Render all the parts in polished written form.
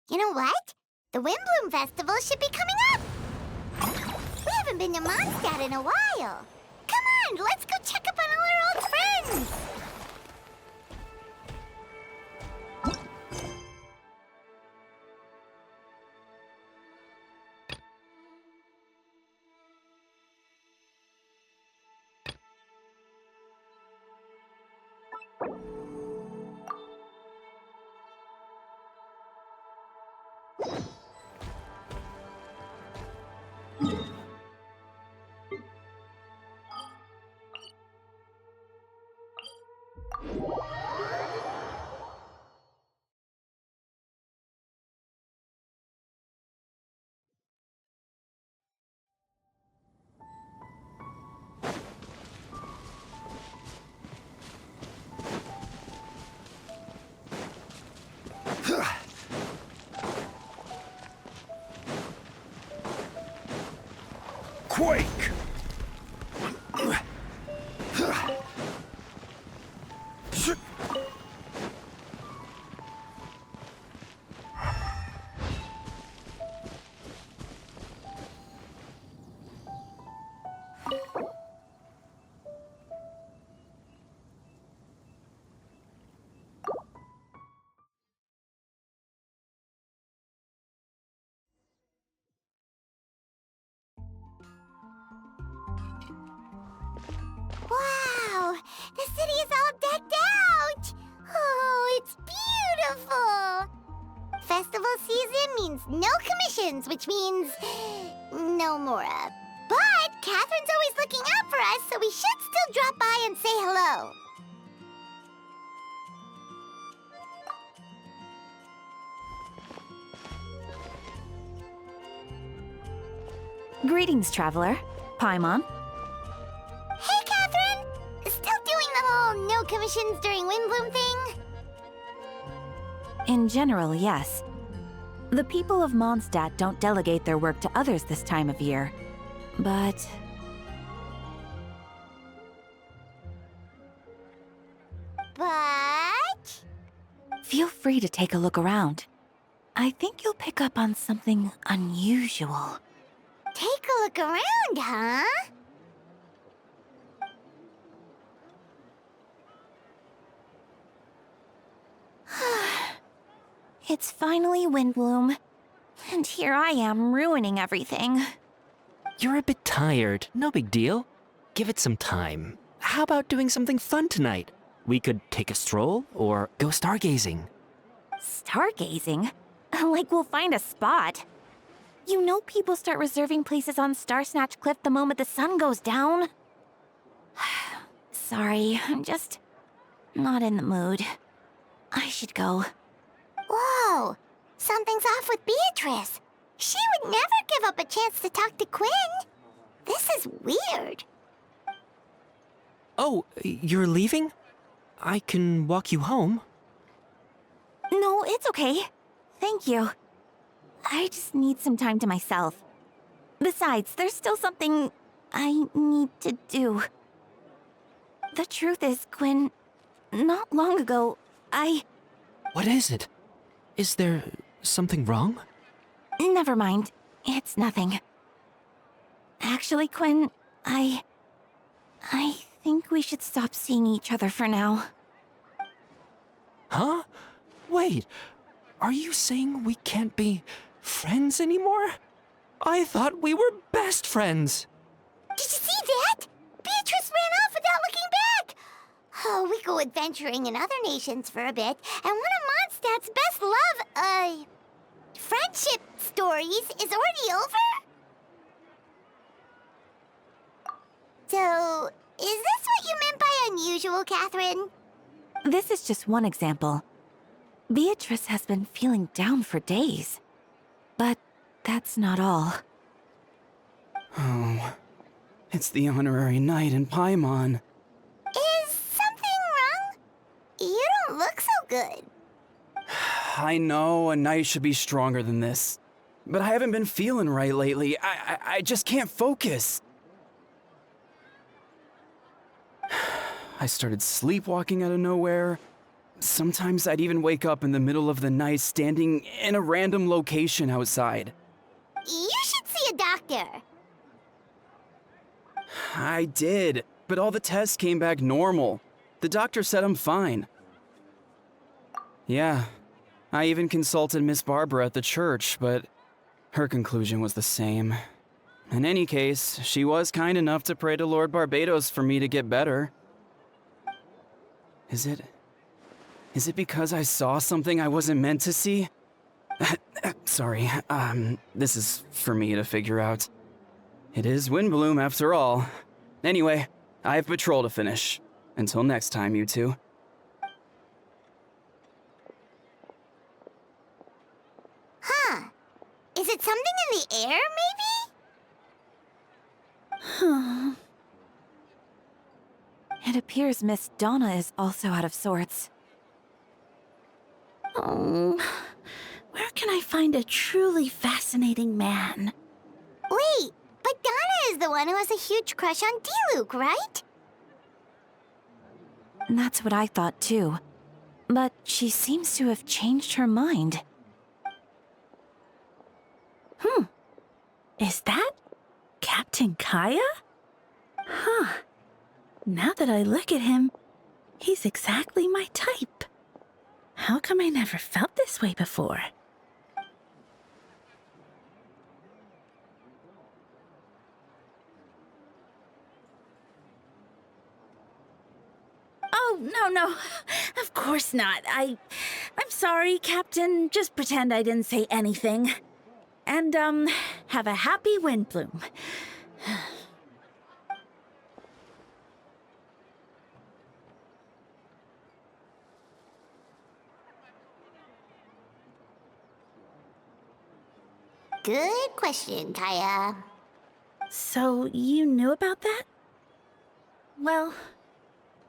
You know what? The Windbloom Festival should be coming up! We haven't been to Mondstadt in a while. Come on, let's go check up on all our old friends! Quake! Wow! The city is all decked out! Oh, it's beautiful! Festival season means no commissions, which means no Mora. But Catherine's always looking out for us, so we should still drop by and say hello. Greetings, traveler. Paimon. Hey, Catherine! Still doing the whole no commissions during Windbloom thing? In general, yes. The people of Mondstadt don't delegate their work to others this time of year. But... But... feel free to take a look around. I think you'll pick up on something unusual. Take a look around, huh? It's finally Windbloom. And here I am ruining everything. You're a bit tired. No big deal. Give it some time. How about doing something fun tonight? We could take a stroll or go stargazing. Stargazing? Like we'll find a spot. You know people start reserving places on Star Snatch Cliff the moment the sun goes down. Sorry, I'm just not in the mood. I should go. Whoa! Something's off with Beatrice. She would never give up a chance to talk to Quinn. This is weird. Oh, you're leaving? I can walk you home. No, it's okay. Thank you. I just need some time to myself. Besides, there's still something I need to do. The truth is, Quinn, not long ago, What is it? Is there something wrong? Never mind. It's nothing. Actually, Quinn, I think we should stop seeing each other for now. Huh? Wait, are you saying we can't be friends anymore? I thought we were best friends. Did you see that? Beatrice ran off without looking back. Oh, we go adventuring in other nations for a bit, and one of Mondstadt's best friendship stories is already over? So, is this what you meant by unusual, Catherine? This is just one example. Beatrice has been feeling down for days. But that's not all. Oh, it's the honorary knight in Paimon. Is something wrong? You don't look so good. I know a knight should be stronger than this, but I haven't been feeling right lately. I just can't focus. I started sleepwalking out of nowhere. Sometimes I'd even wake up in the middle of the night standing in a random location outside. You should see a doctor. I did, but all the tests came back normal. The doctor said I'm fine. Yeah, I even consulted Miss Barbara at the church, but her conclusion was the same. In any case, she was kind enough to pray to Lord Barbados for me to get better. Is it because I saw something I wasn't meant to see? Sorry, this is for me to figure out. It is Windbloom after all. Anyway, I have patrol to finish. Until next time, you two. Huh. Is it something in the air, maybe? It appears Miss Donna is also out of sorts. Oh, where can I find a truly fascinating man? Wait, but Donna is the one who has a huge crush on D-Luke, right? That's what I thought too. But she seems to have changed her mind. Is that Captain Kaya? Huh. Now that I look at him, he's exactly my type. How come I never felt this way before? Oh, no. Of course not. I'm sorry, Captain. Just pretend I didn't say anything. And, have a happy Windbloom. Good question, Kaya. So, you knew about that? Well,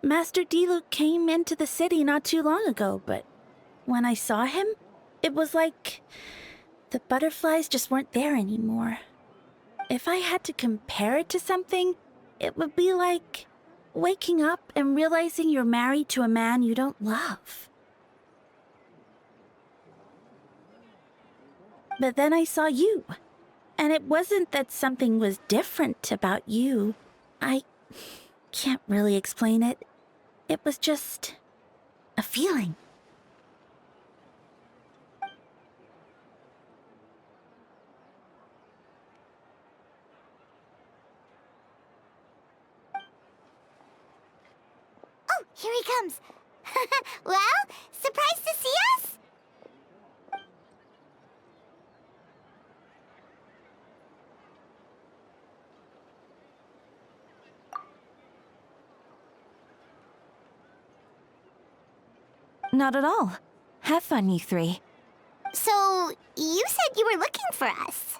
Master D-Luke came into the city not too long ago, but when I saw him, it was like the butterflies just weren't there anymore. If I had to compare it to something, it would be like waking up and realizing you're married to a man you don't love. But then I saw you, and it wasn't that something was different about you. I can't really explain it. It was just a feeling. Oh, here he comes. Well, surprised to see us? Not at all. Have fun, you three. So, you said you were looking for us.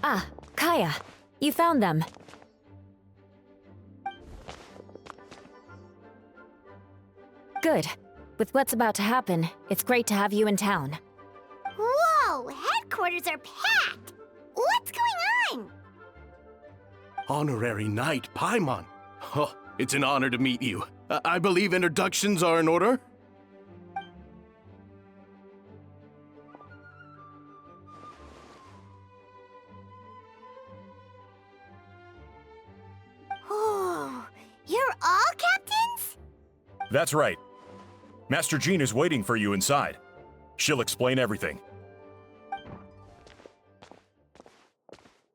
Ah, Kaya, you found them. Good. With what's about to happen, it's great to have you in town. Whoa, headquarters are packed. What's going on? Honorary Knight Paimon. Oh, it's an honor to meet you. I believe introductions are in order? Oh, you're all captains? That's right. Master Jean is waiting for you inside. She'll explain everything.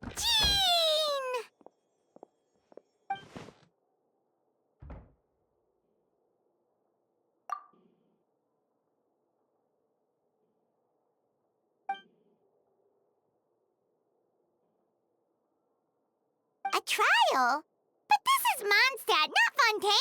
Jean! A trial? But this is Mondstadt, not Fontaine!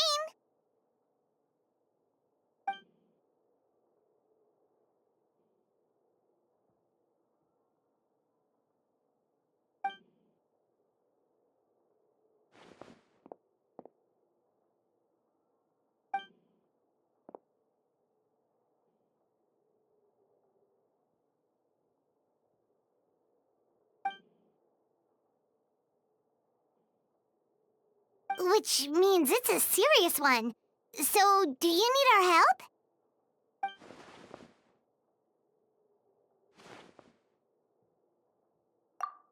Which means it's a serious one. So, do you need our help?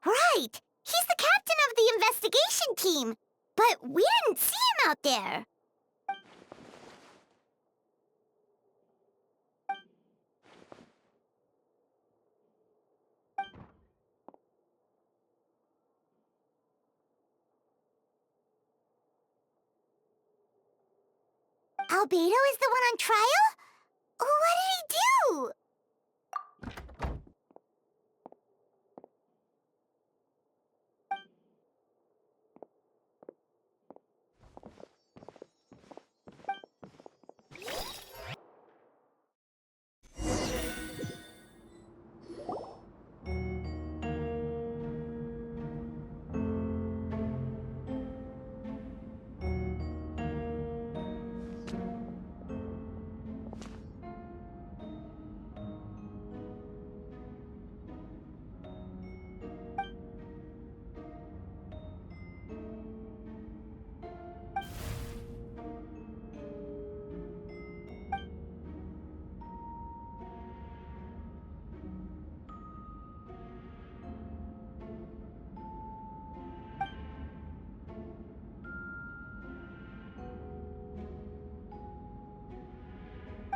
Right! He's the captain of the investigation team! But we didn't see him out there! Albedo is the one on trial? What did he do?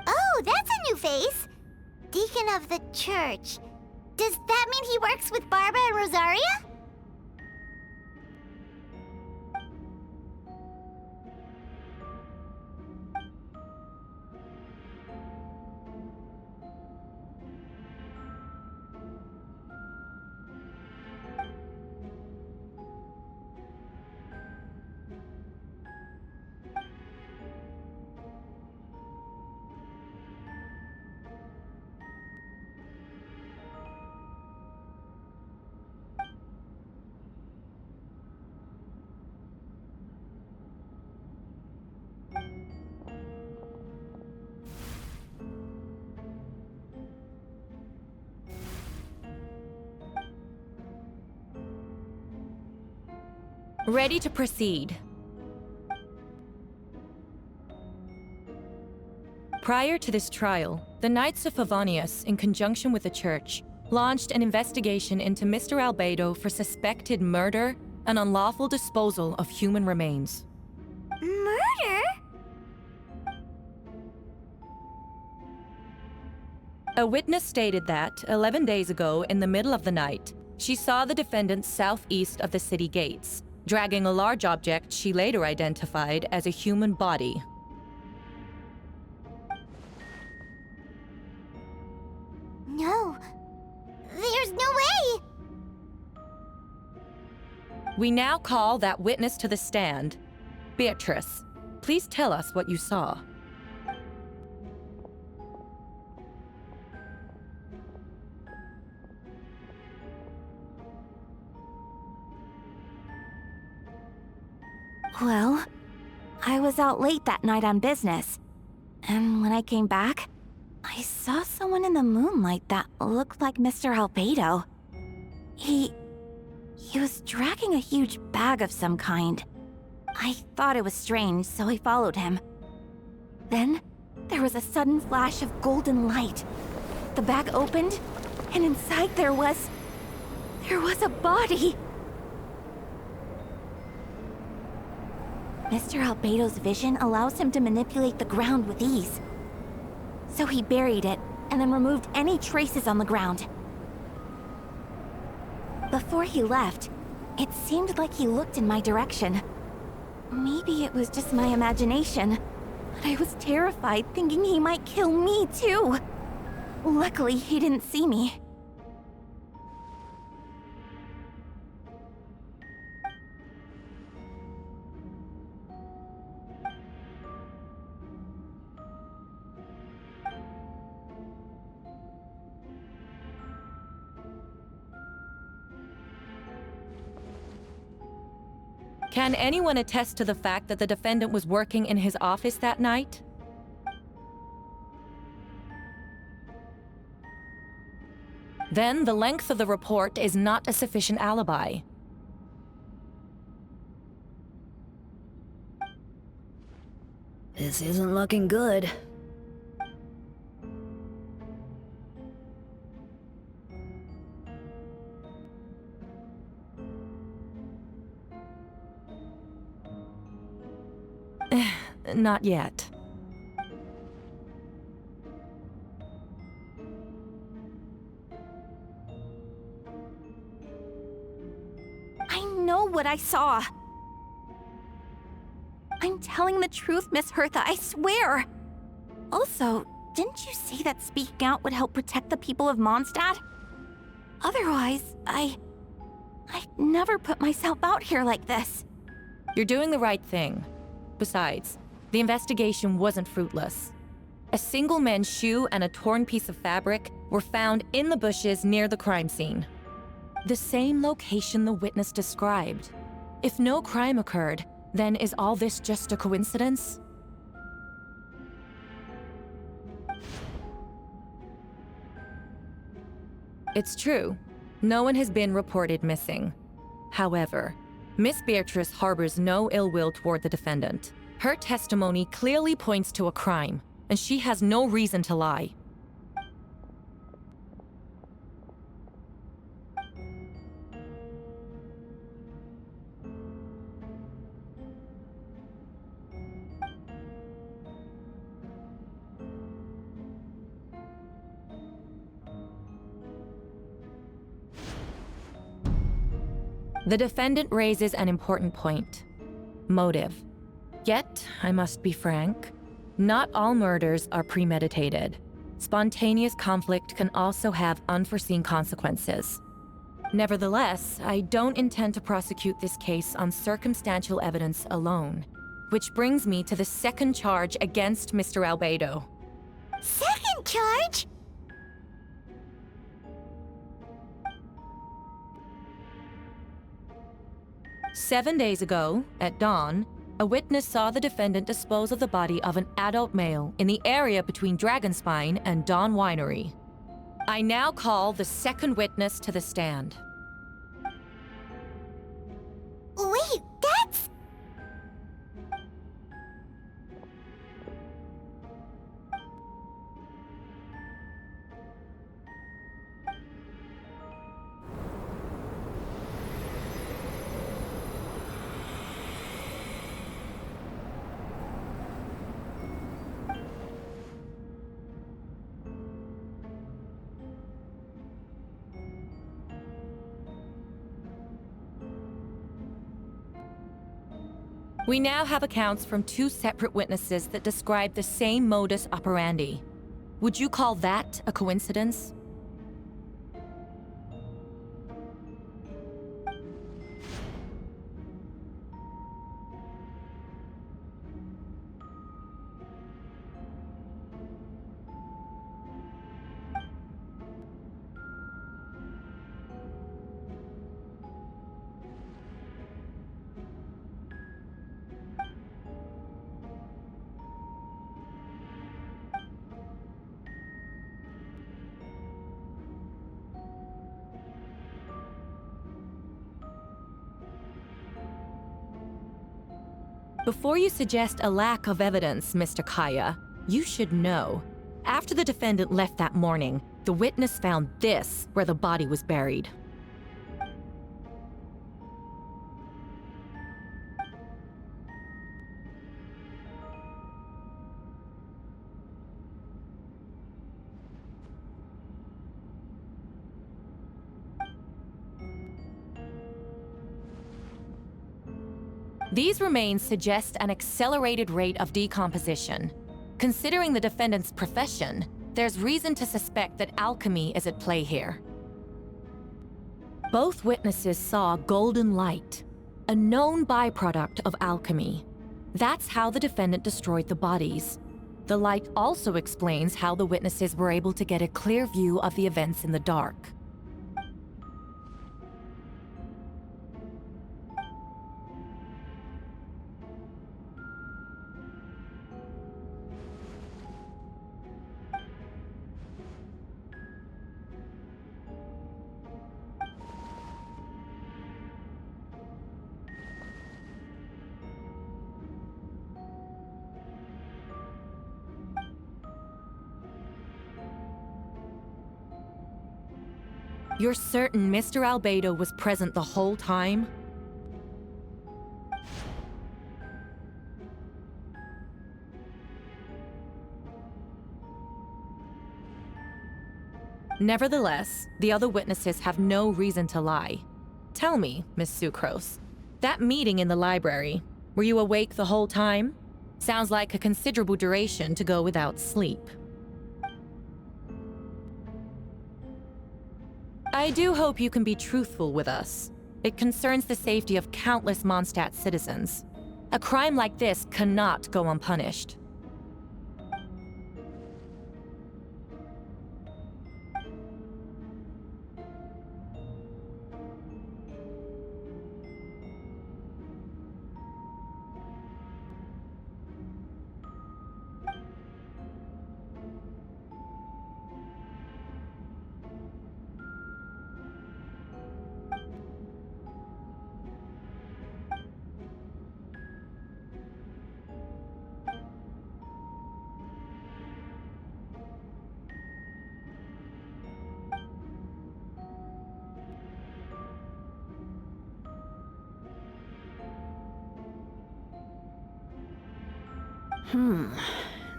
Oh, that's a new face! Deacon of the church. Does that mean he works with Barbara and Rosaria? Ready to proceed. Prior to this trial, the Knights of Favonius, in conjunction with the Church, launched an investigation into Mr. Albedo for suspected murder and unlawful disposal of human remains. Murder? A witness stated that, 11 days ago, in the middle of the night, she saw the defendant southeast of the city gates, dragging a large object she later identified as a human body. No. There's no way! We now call that witness to the stand. Beatrice, please tell us what you saw. Well, I was out late that night on business. And when I came back, I saw someone in the moonlight that looked like Mr. Albedo. He was dragging a huge bag of some kind. I thought it was strange, so I followed him. Then, there was a sudden flash of golden light. The bag opened, and inside there was a body. Mr. Albedo's vision allows him to manipulate the ground with ease. So he buried it, and then removed any traces on the ground. Before he left, it seemed like he looked in my direction. Maybe it was just my imagination, but I was terrified thinking he might kill me too. Luckily, he didn't see me. Can anyone attest to the fact that the defendant was working in his office that night? Then the length of the report is not a sufficient alibi. This isn't looking good. Not yet. I know what I saw. I'm telling the truth, Miss Hertha, I swear. Also, didn't you say that speaking out would help protect the people of Mondstadt? Otherwise, I'd never put myself out here like this. You're doing the right thing. Besides, the investigation wasn't fruitless. A single men's shoe and a torn piece of fabric were found in the bushes near the crime scene. The same location the witness described. If no crime occurred, then is all this just a coincidence? It's true. No one has been reported missing. However, Miss Beatrice harbors no ill will toward the defendant. Her testimony clearly points to a crime, and she has no reason to lie. The defendant raises an important point: motive. Yet, I must be frank, not all murders are premeditated. Spontaneous conflict can also have unforeseen consequences. Nevertheless, I don't intend to prosecute this case on circumstantial evidence alone. Which brings me to the second charge against Mr. Albedo. Second charge? "7 days ago, at dawn, a witness saw the defendant dispose of the body of an adult male in the area between Dragonspine and Dawn Winery. I now call the second witness to the stand." Wait, that's... We now have accounts from 2 separate witnesses that describe the same modus operandi. Would you call that a coincidence? Before you suggest a lack of evidence, Mr. Kaya, you should know. After the defendant left that morning, the witness found this where the body was buried. These remains suggest an accelerated rate of decomposition. Considering the defendant's profession, there's reason to suspect that alchemy is at play here. Both witnesses saw golden light, a known byproduct of alchemy. That's how the defendant destroyed the bodies. The light also explains how the witnesses were able to get a clear view of the events in the dark. You're certain Mr. Albedo was present the whole time? Nevertheless, the other witnesses have no reason to lie. Tell me, Miss Sucrose, that meeting in the library, were you awake the whole time? Sounds like a considerable duration to go without sleep. I do hope you can be truthful with us. It concerns the safety of countless Mondstadt citizens. A crime like this cannot go unpunished.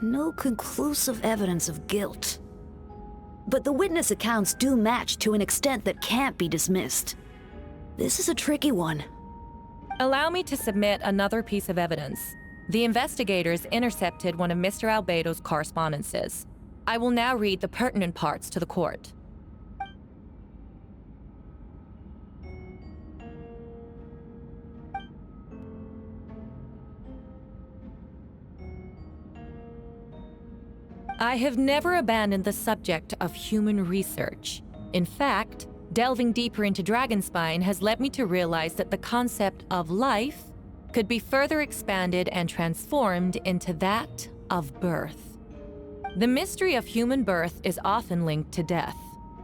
No conclusive evidence of guilt. But the witness accounts do match to an extent that can't be dismissed. This is a tricky one. Allow me to submit another piece of evidence. The investigators intercepted one of Mr. Albedo's correspondences. I will now read the pertinent parts to the court. I have never abandoned the subject of human research. In fact, delving deeper into Dragonspine has led me to realize that the concept of life could be further expanded and transformed into that of birth. The mystery of human birth is often linked to death.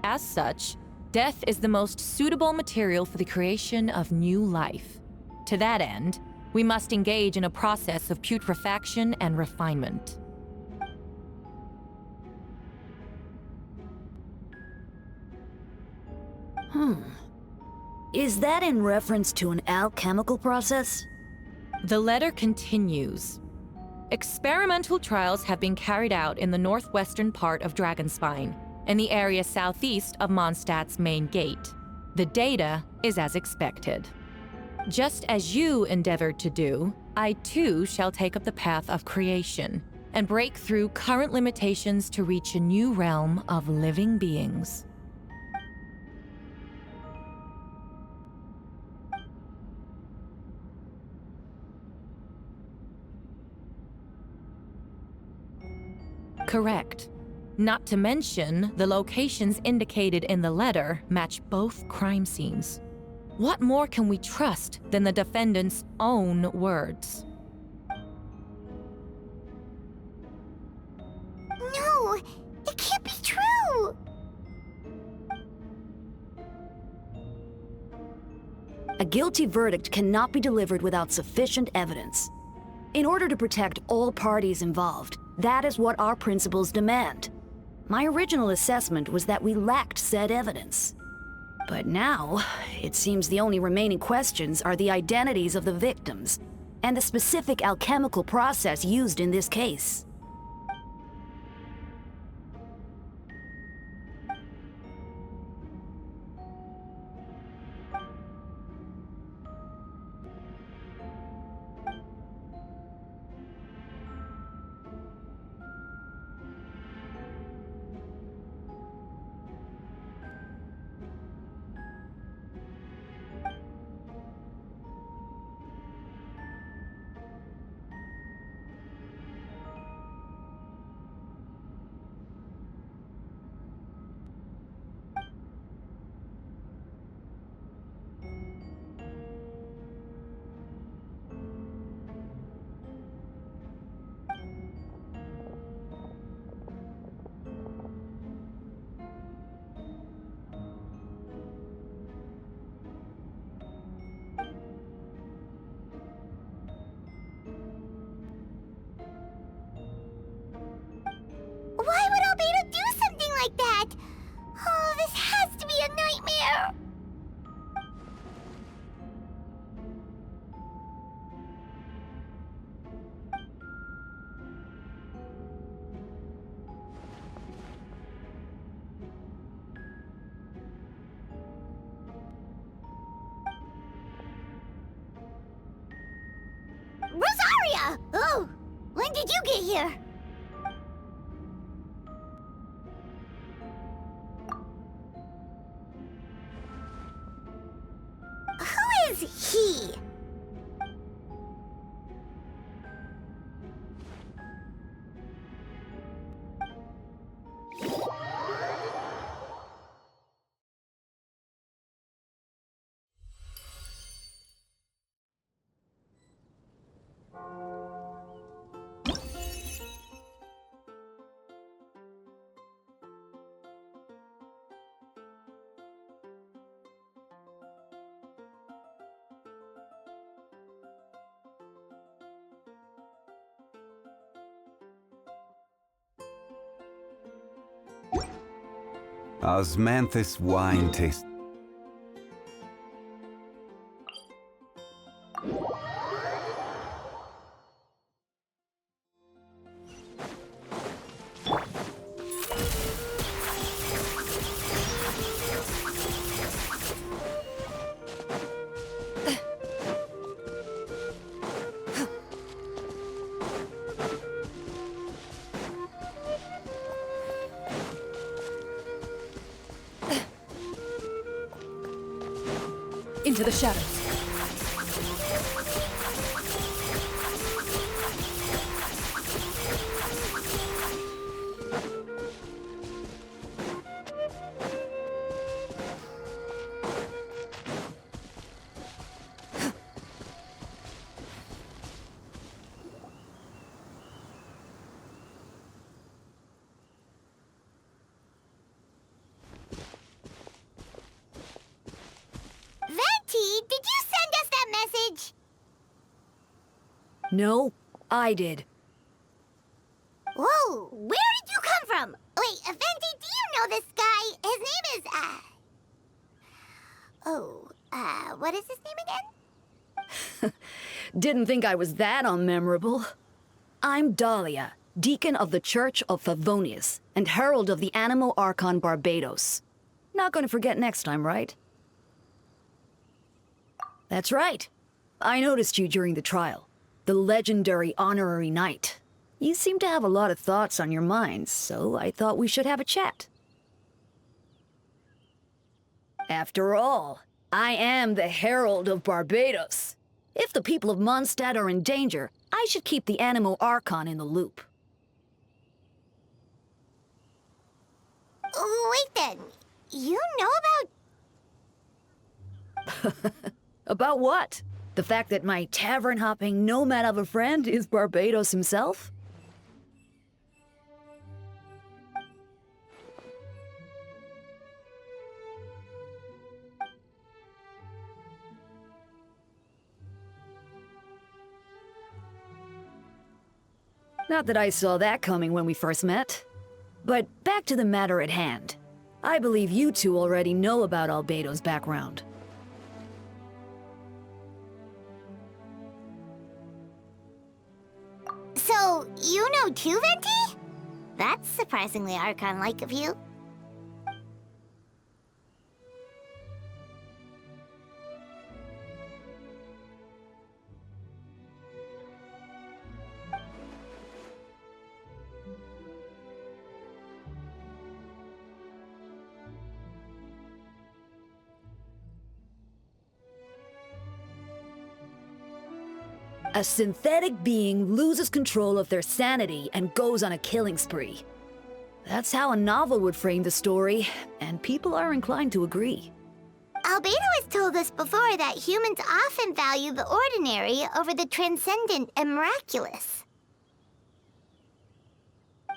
As such, death is the most suitable material for the creation of new life. To that end, we must engage in a process of putrefaction and refinement. Is that in reference to an alchemical process? The letter continues. Experimental trials have been carried out in the northwestern part of Dragonspine, in the area southeast of Mondstadt's main gate. The data is as expected. Just as you endeavored to do, I too shall take up the path of creation and break through current limitations to reach a new realm of living beings. Correct. Not to mention, the locations indicated in the letter match both crime scenes. What more can we trust than the defendant's own words? No, it can't be true! A guilty verdict cannot be delivered without sufficient evidence. In order to protect all parties involved, that is what our principles demand. My original assessment was that we lacked said evidence. But now, it seems the only remaining questions are the identities of the victims and the specific alchemical process used in this case. of here. Who is he? Osmanthus wine taste. Into the shadows. Did you send us that message? No, I did. Whoa, where did you come from? Wait, Venti, do you know this guy? His name is, what is his name again? Didn't think I was that unmemorable. I'm Dahlia, Deacon of the Church of Favonius, and Herald of the Animo Archon Barbados. Not gonna forget next time, right? That's right. I noticed you during the trial. The legendary honorary knight. You seem to have a lot of thoughts on your mind, so I thought we should have a chat. After all, I am the Herald of Barbados. If the people of Mondstadt are in danger, I should keep the Animo Archon in the loop. Wait then, you know about... About what? The fact that my tavern-hopping nomad of a friend is Barbados himself? Not that I saw that coming when we first met. But back to the matter at hand. I believe you two already know about Albedo's background. So, you know too, Venti? That's surprisingly Archon-like of you. A synthetic being loses control of their sanity and goes on a killing spree. That's how a novel would frame the story, and people are inclined to agree. Albedo has told us before that humans often value the ordinary over the transcendent and miraculous.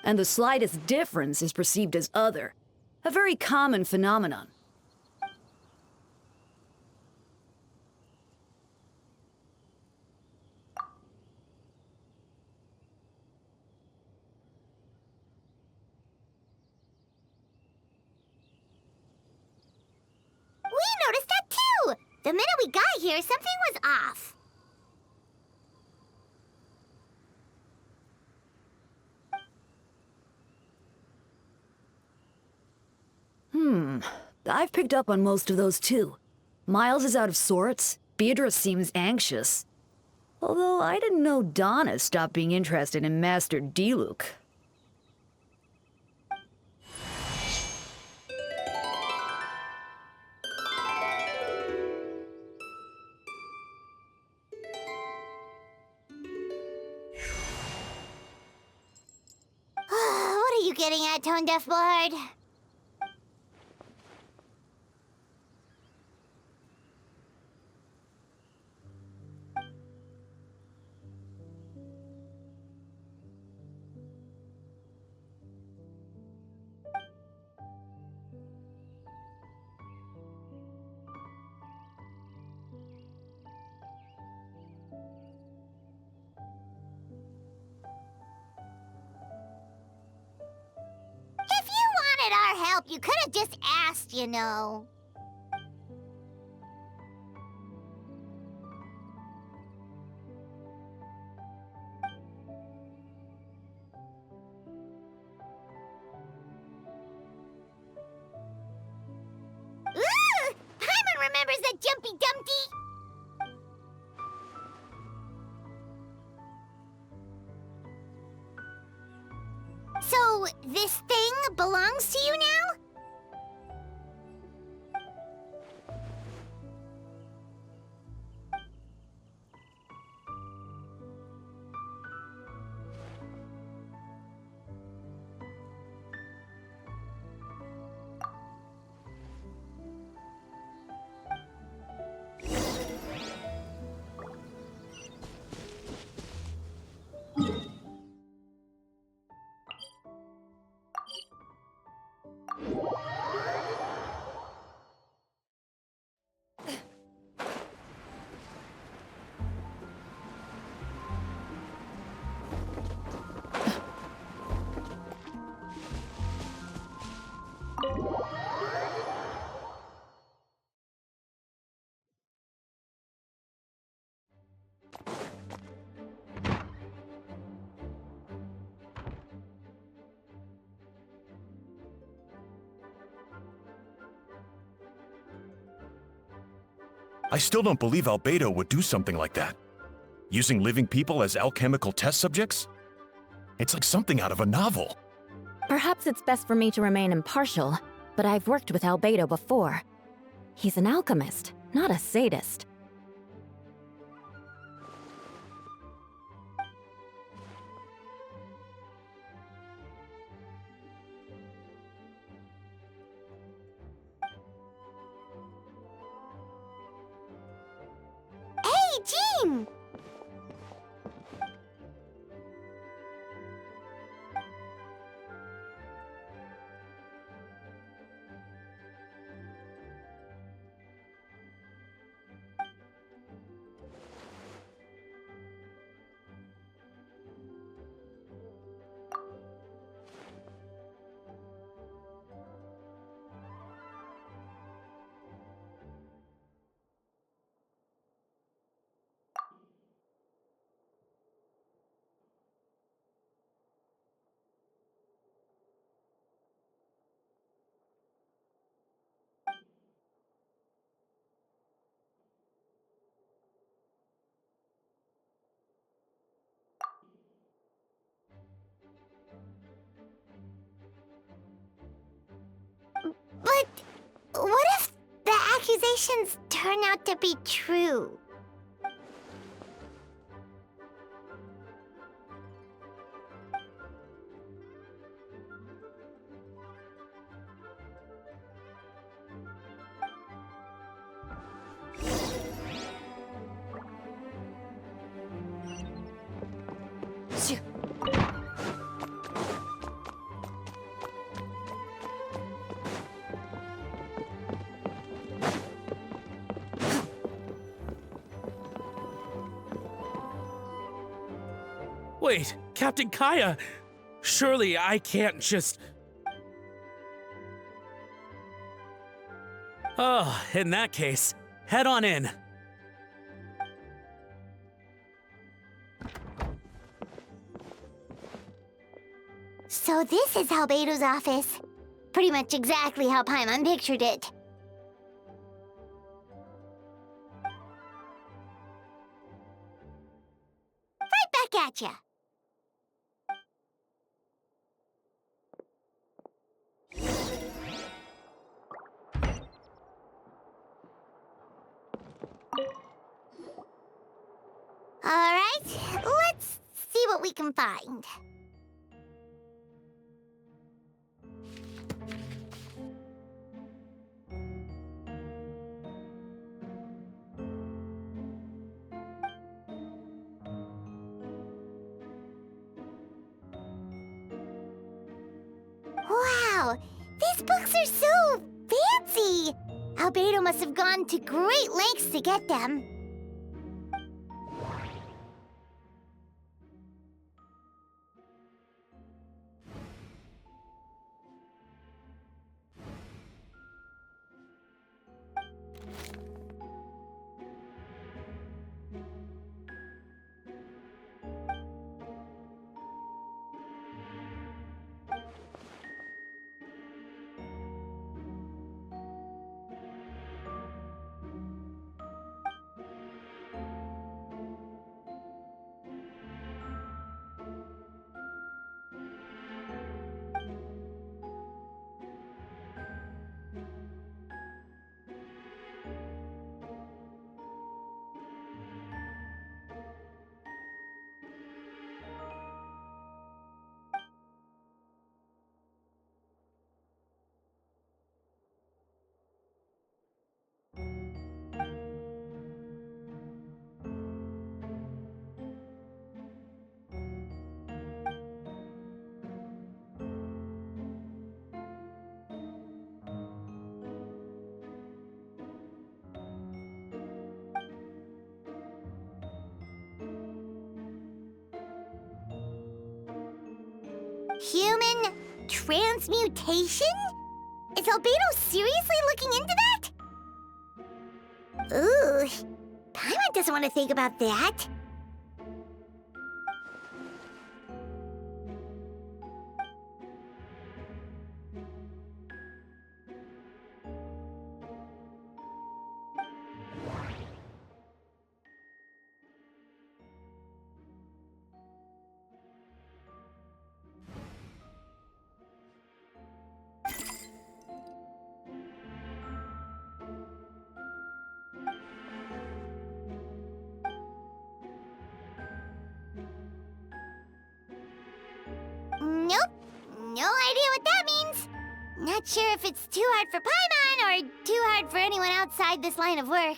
And the slightest difference is perceived as other, a very common phenomenon. We noticed that too! The minute we got here, something was off. I've picked up on most of those too. Miles is out of sorts. Beatrice seems anxious. Although I didn't know Donna stopped being interested in Master Diluc. What are you getting at, Tone Deaf Bard? If you wanted our help, you could have just asked, you know. Ooh! Hyman remembers that Jumpy Dumpty! So, this thing belongs to you now? I still don't believe Albedo would do something like that. Using living people as alchemical test subjects? It's like something out of a novel. Perhaps it's best for me to remain impartial, but I've worked with Albedo before. He's an alchemist, not a sadist. Hey, Jean! But what if the accusations turn out to be true? Wait, Captain Kaya! Surely I can't just... Oh, in that case, head on in. So this is Albedo's office. Pretty much exactly how Paimon pictured it. Gotcha. All right, let's see what we can find. Wow, these books are so fancy! Albedo must have gone to great lengths to get them. Human transmutation? Is Albedo seriously looking into that? Ooh, Paimon doesn't want to think about that. Nope, no idea what that means. Not sure if it's too hard for Paimon or too hard for anyone outside this line of work.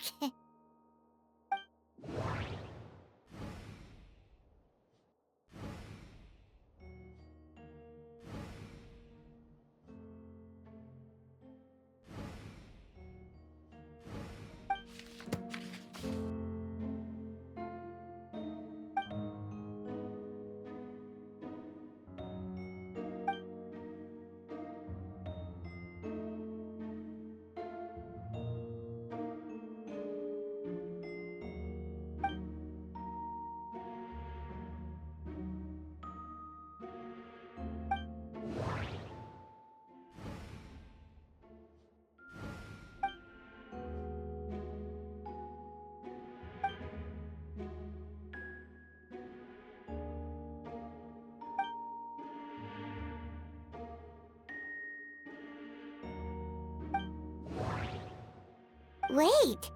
Wait,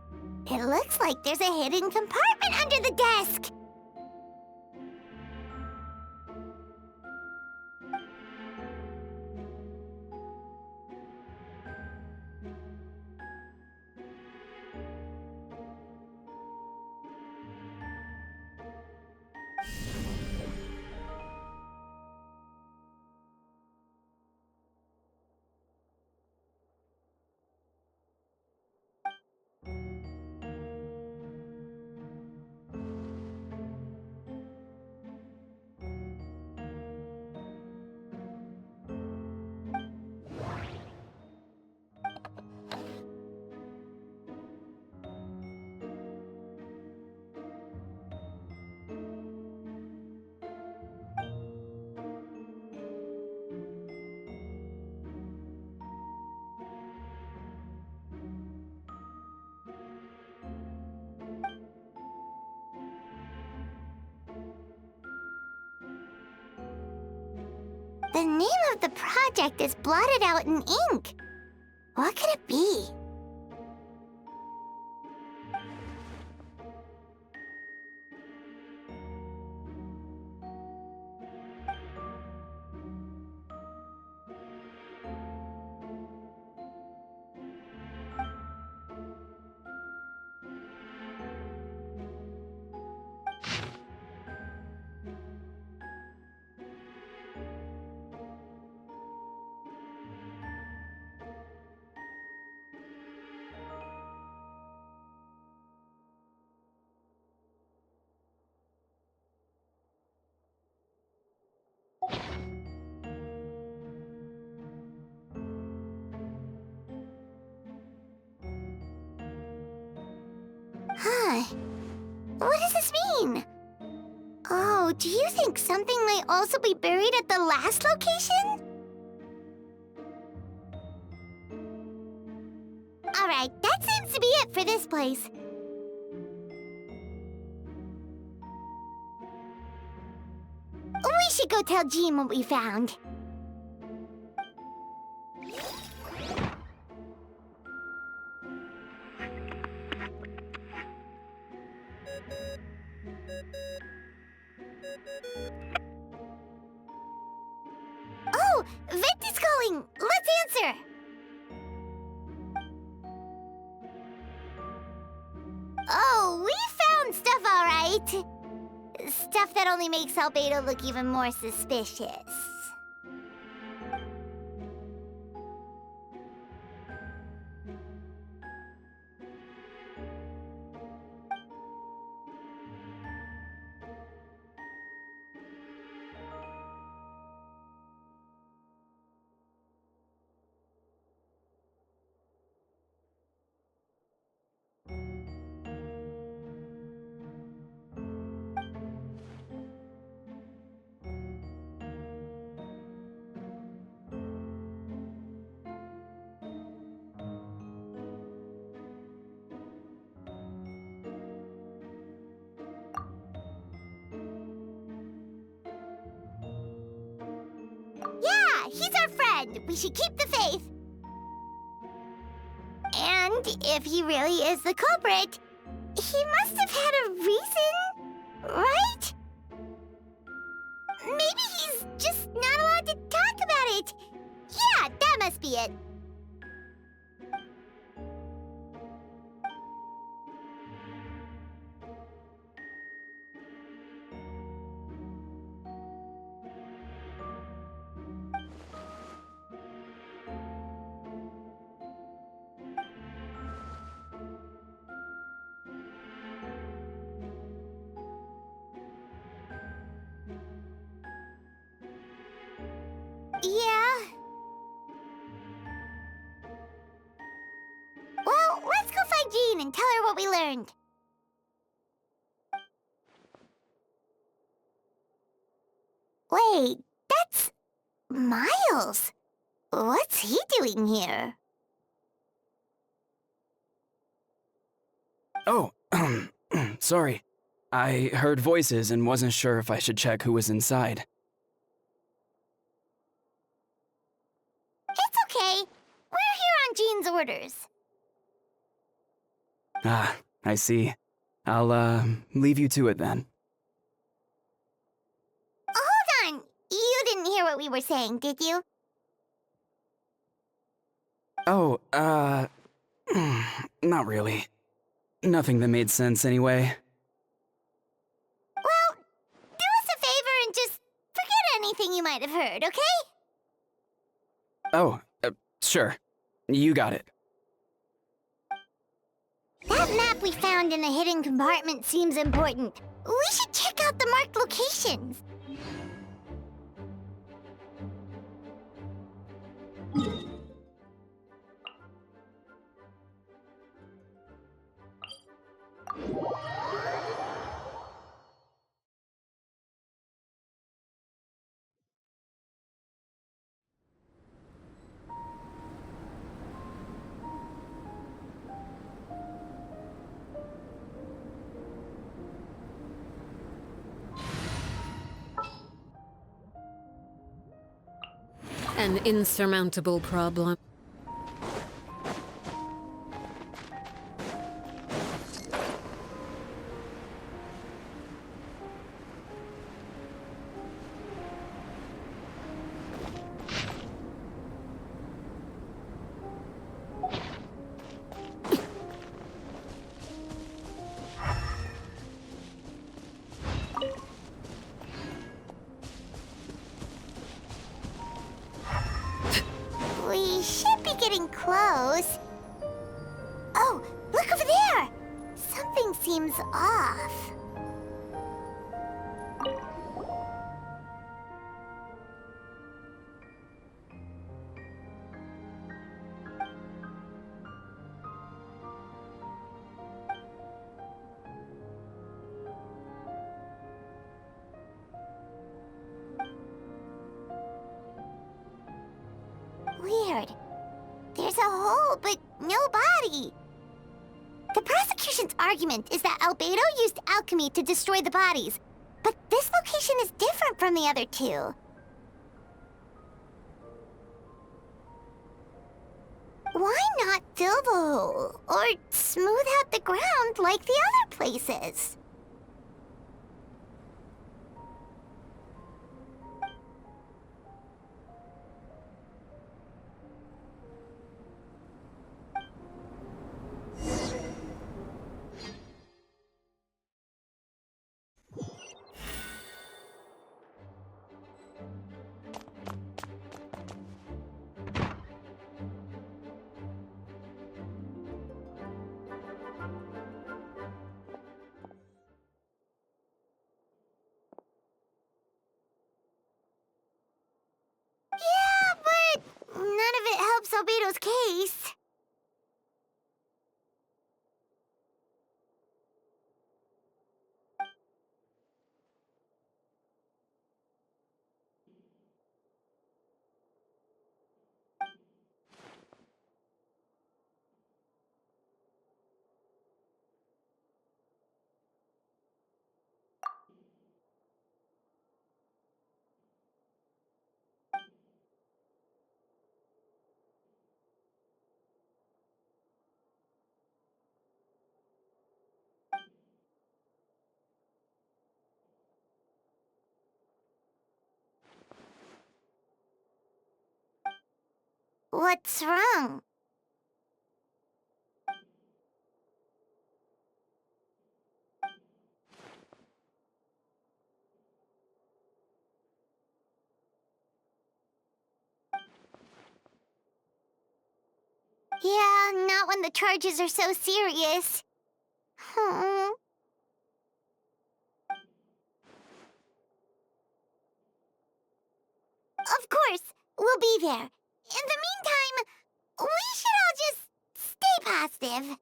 it looks like there's a hidden compartment under the desk. The name of the project is blotted out in ink. What could it be? Huh. What does this mean? Oh, do you think something might also be buried at the last location? Alright, that seems to be it for this place. We should go tell Jean what we found. Oh, Vent is calling! Let's answer! Oh, we found stuff, all right. Stuff that only makes Albedo look even more suspicious. Yeah, he's our friend. We should keep the faith. And if he really is the culprit, he must have had a reason, right? Maybe he's just not allowed to talk about it. Yeah, that must be it. Yeah. Well, let's go find Jean and tell her what we learned. Wait, that's Miles. What's he doing here? Oh, sorry. I heard voices and wasn't sure if I should check who was inside. It's okay. We're here on Jean's orders. Ah, I see. I'll, leave you to it then. Hold on. You didn't hear what we were saying, did you? Oh, not really. Nothing that made sense anyway. Well, do us a favor and just forget anything you might have heard, okay? Oh, sure. You got it. That map we found in the hidden compartment seems important. We should check out the marked locations. An insurmountable problem. We should be getting close. Oh, look over there! Something seems off. Weird. There's a hole, but no body. The prosecution's argument is that Albedo used alchemy to destroy the bodies, but this location is different from the other two. Why not fill the hole, or smooth out the ground like the other places? Yeah, but none of it helps Albedo's case. What's wrong? Yeah, not when the charges are so serious. Hmm. Of course, we'll be there. In the meantime, we should all just stay positive.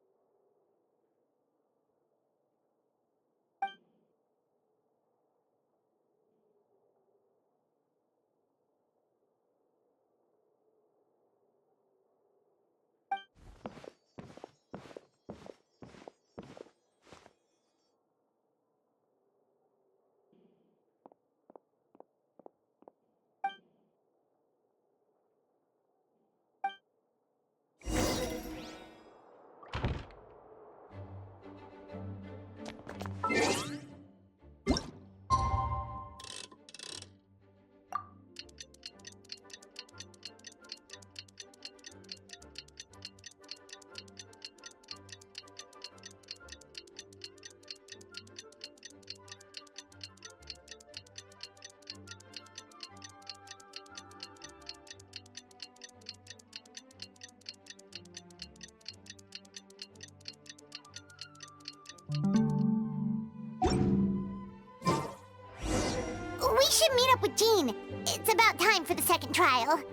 We should meet up with Jean. It's about time for the second trial.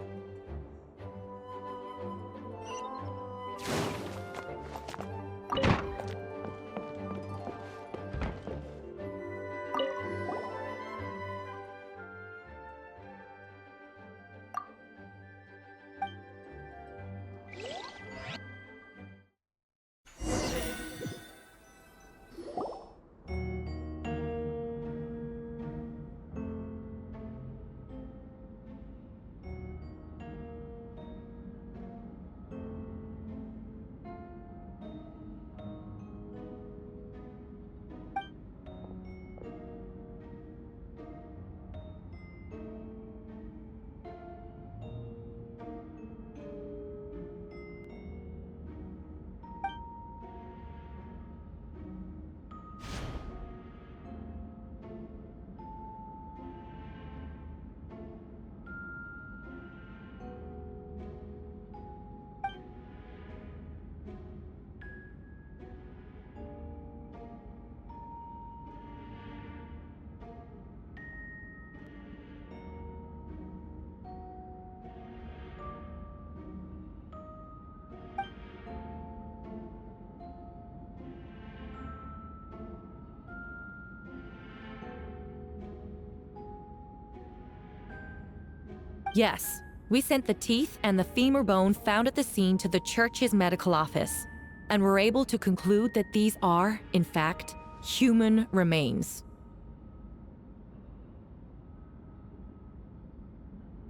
Yes, we sent the teeth and the femur bone found at the scene to the church's medical office, and were able to conclude that these are, in fact, human remains.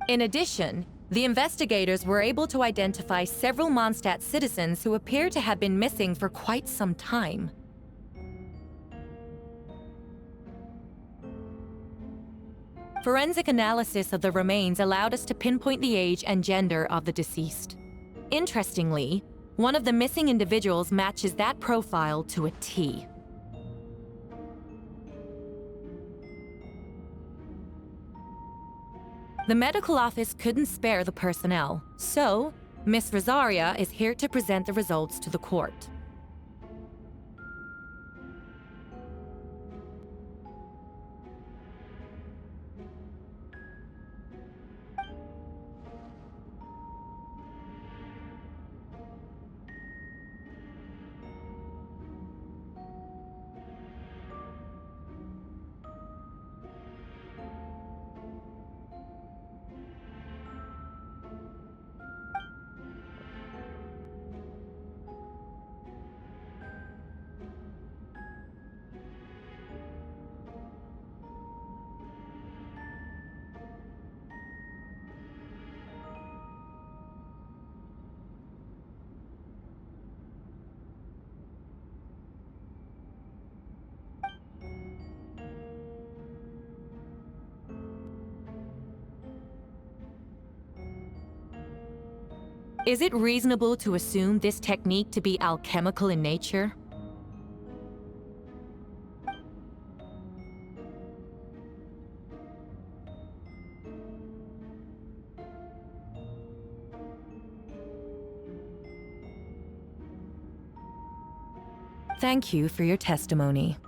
In addition, the investigators were able to identify several Mondstadt citizens who appear to have been missing for quite some time. Forensic analysis of the remains allowed us to pinpoint the age and gender of the deceased. Interestingly, one of the missing individuals matches that profile to a T. The medical office couldn't spare the personnel, so Miss Rosaria is here to present the results to the court. Is it reasonable to assume this technique to be alchemical in nature? Thank you for your testimony.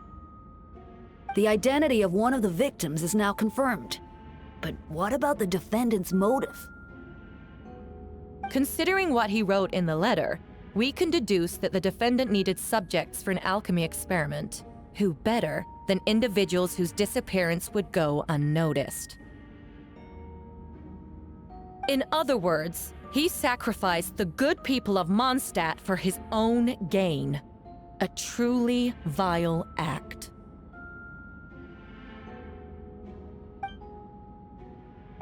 The identity of one of the victims is now confirmed. But what about the defendant's motive? Considering what he wrote in the letter, we can deduce that the defendant needed subjects for an alchemy experiment. Who better than individuals whose disappearance would go unnoticed? In other words, he sacrificed the good people of Mondstadt for his own gain. A truly vile act.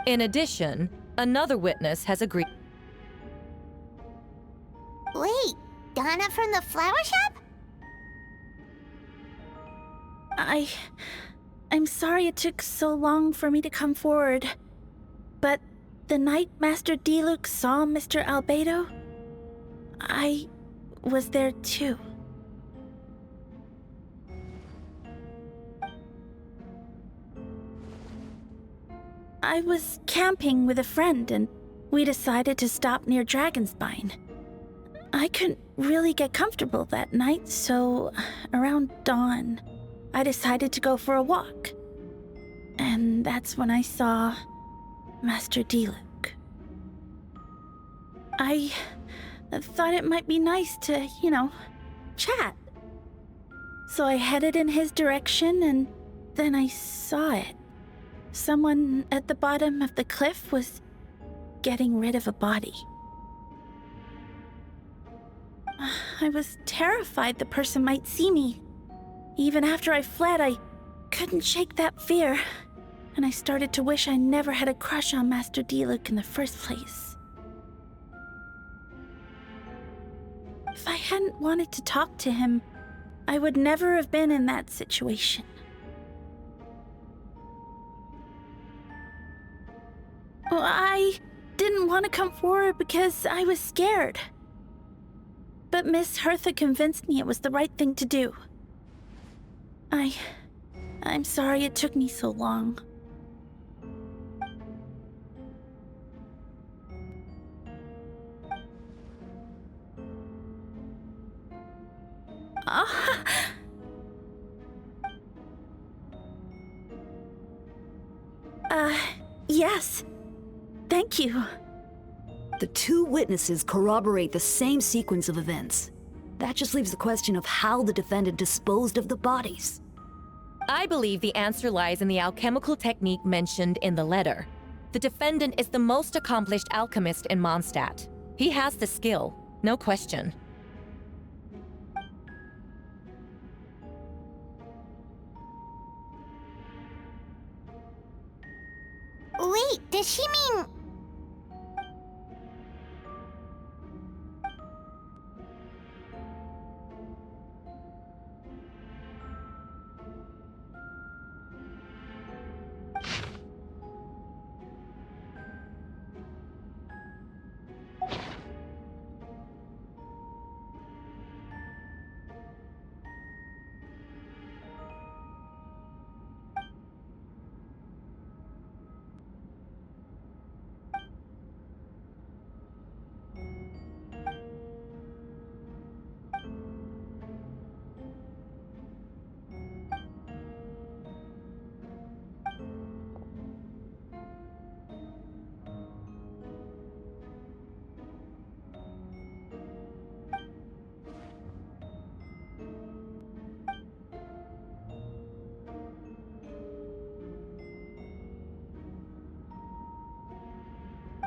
In addition, another witness has agreed. Wait, Donna from the flower shop? I'm sorry it took so long for me to come forward. But the night Master Diluc saw Mr. Albedo, I was there too. I was camping with a friend and we decided to stop near Dragonspine. I couldn't really get comfortable that night, so around dawn, I decided to go for a walk. And that's when I saw Master Diluc. I thought it might be nice to, chat. So I headed in his direction and then I saw it. Someone at the bottom of the cliff was getting rid of a body. I was terrified the person might see me. Even after I fled, I couldn't shake that fear, and I started to wish I never had a crush on Master Diluc in the first place. If I hadn't wanted to talk to him, I would never have been in that situation. Well, I didn't want to come forward because I was scared. But Miss Hertha convinced me it was the right thing to do. I'm sorry it took me so long. Yes. Thank you. The two witnesses corroborate the same sequence of events. That just leaves the question of how the defendant disposed of the bodies. I believe the answer lies in the alchemical technique mentioned in the letter. The defendant is the most accomplished alchemist in Mondstadt. He has the skill, no question. Wait, does she mean...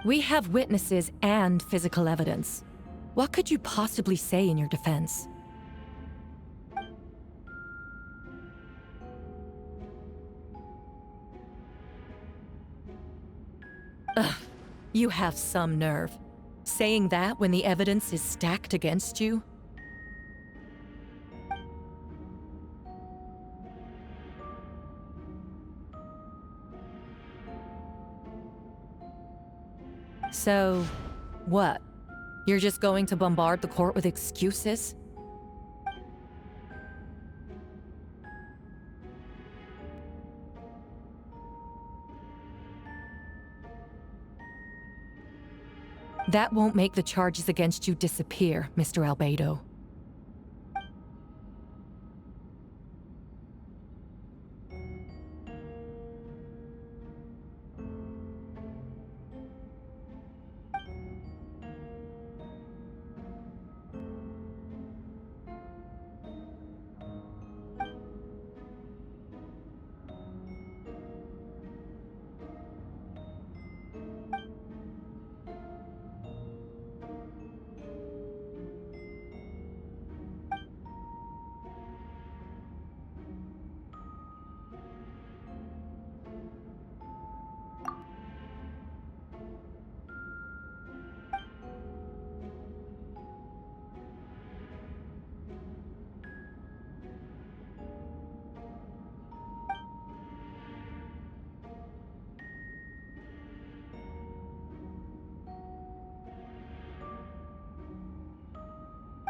We have witnesses and physical evidence. What could you possibly say in your defense? Ugh, you have some nerve. Saying that when the evidence is stacked against you? So, what? You're just going to bombard the court with excuses? That won't make the charges against you disappear, Mr. Albedo.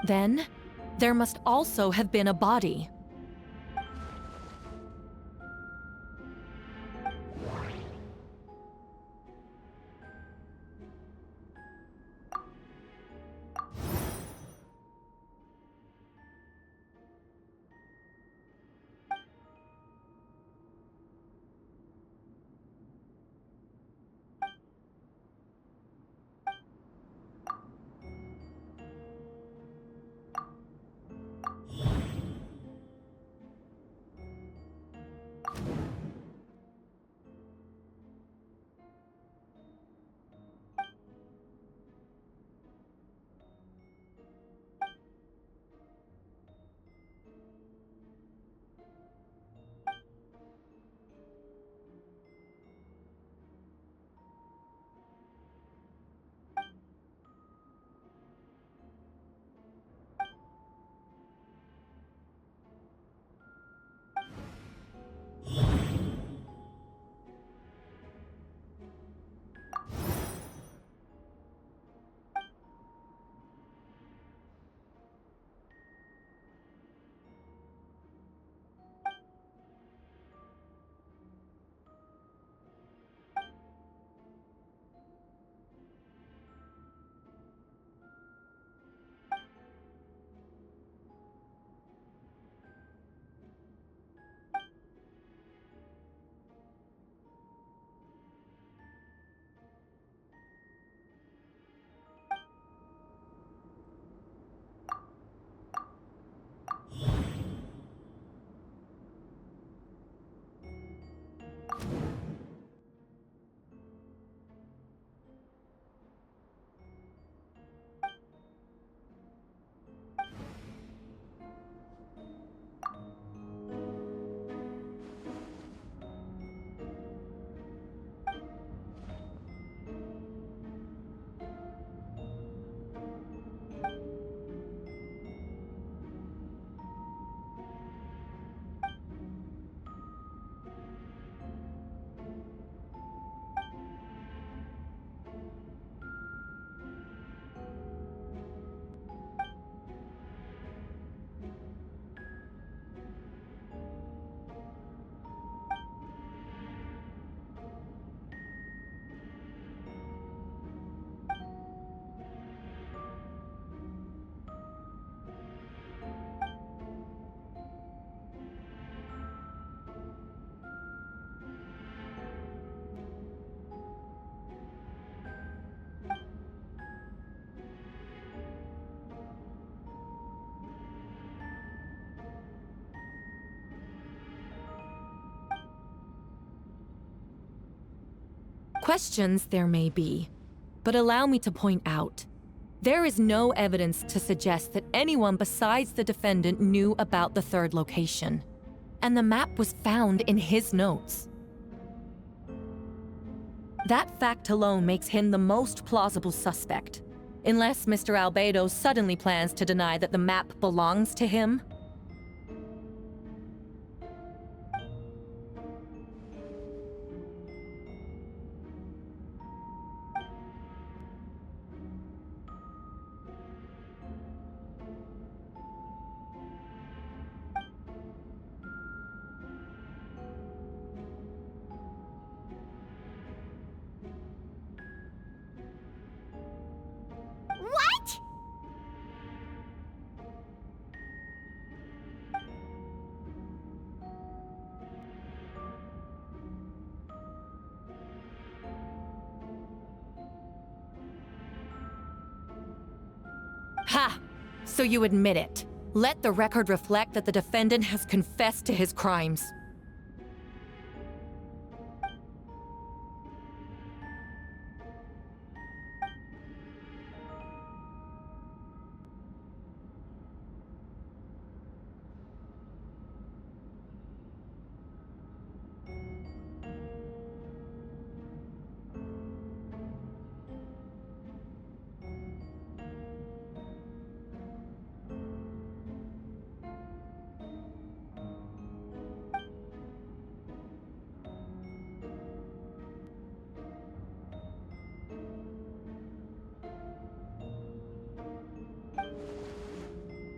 Then, there must also have been a body. Questions there may be, but allow me to point out, there is no evidence to suggest that anyone besides the defendant knew about the third location, and the map was found in his notes. That fact alone makes him the most plausible suspect, unless Mr. Albedo suddenly plans to deny that the map belongs to him. What? Ha! So you admit it. Let the record reflect that the defendant has confessed to his crimes.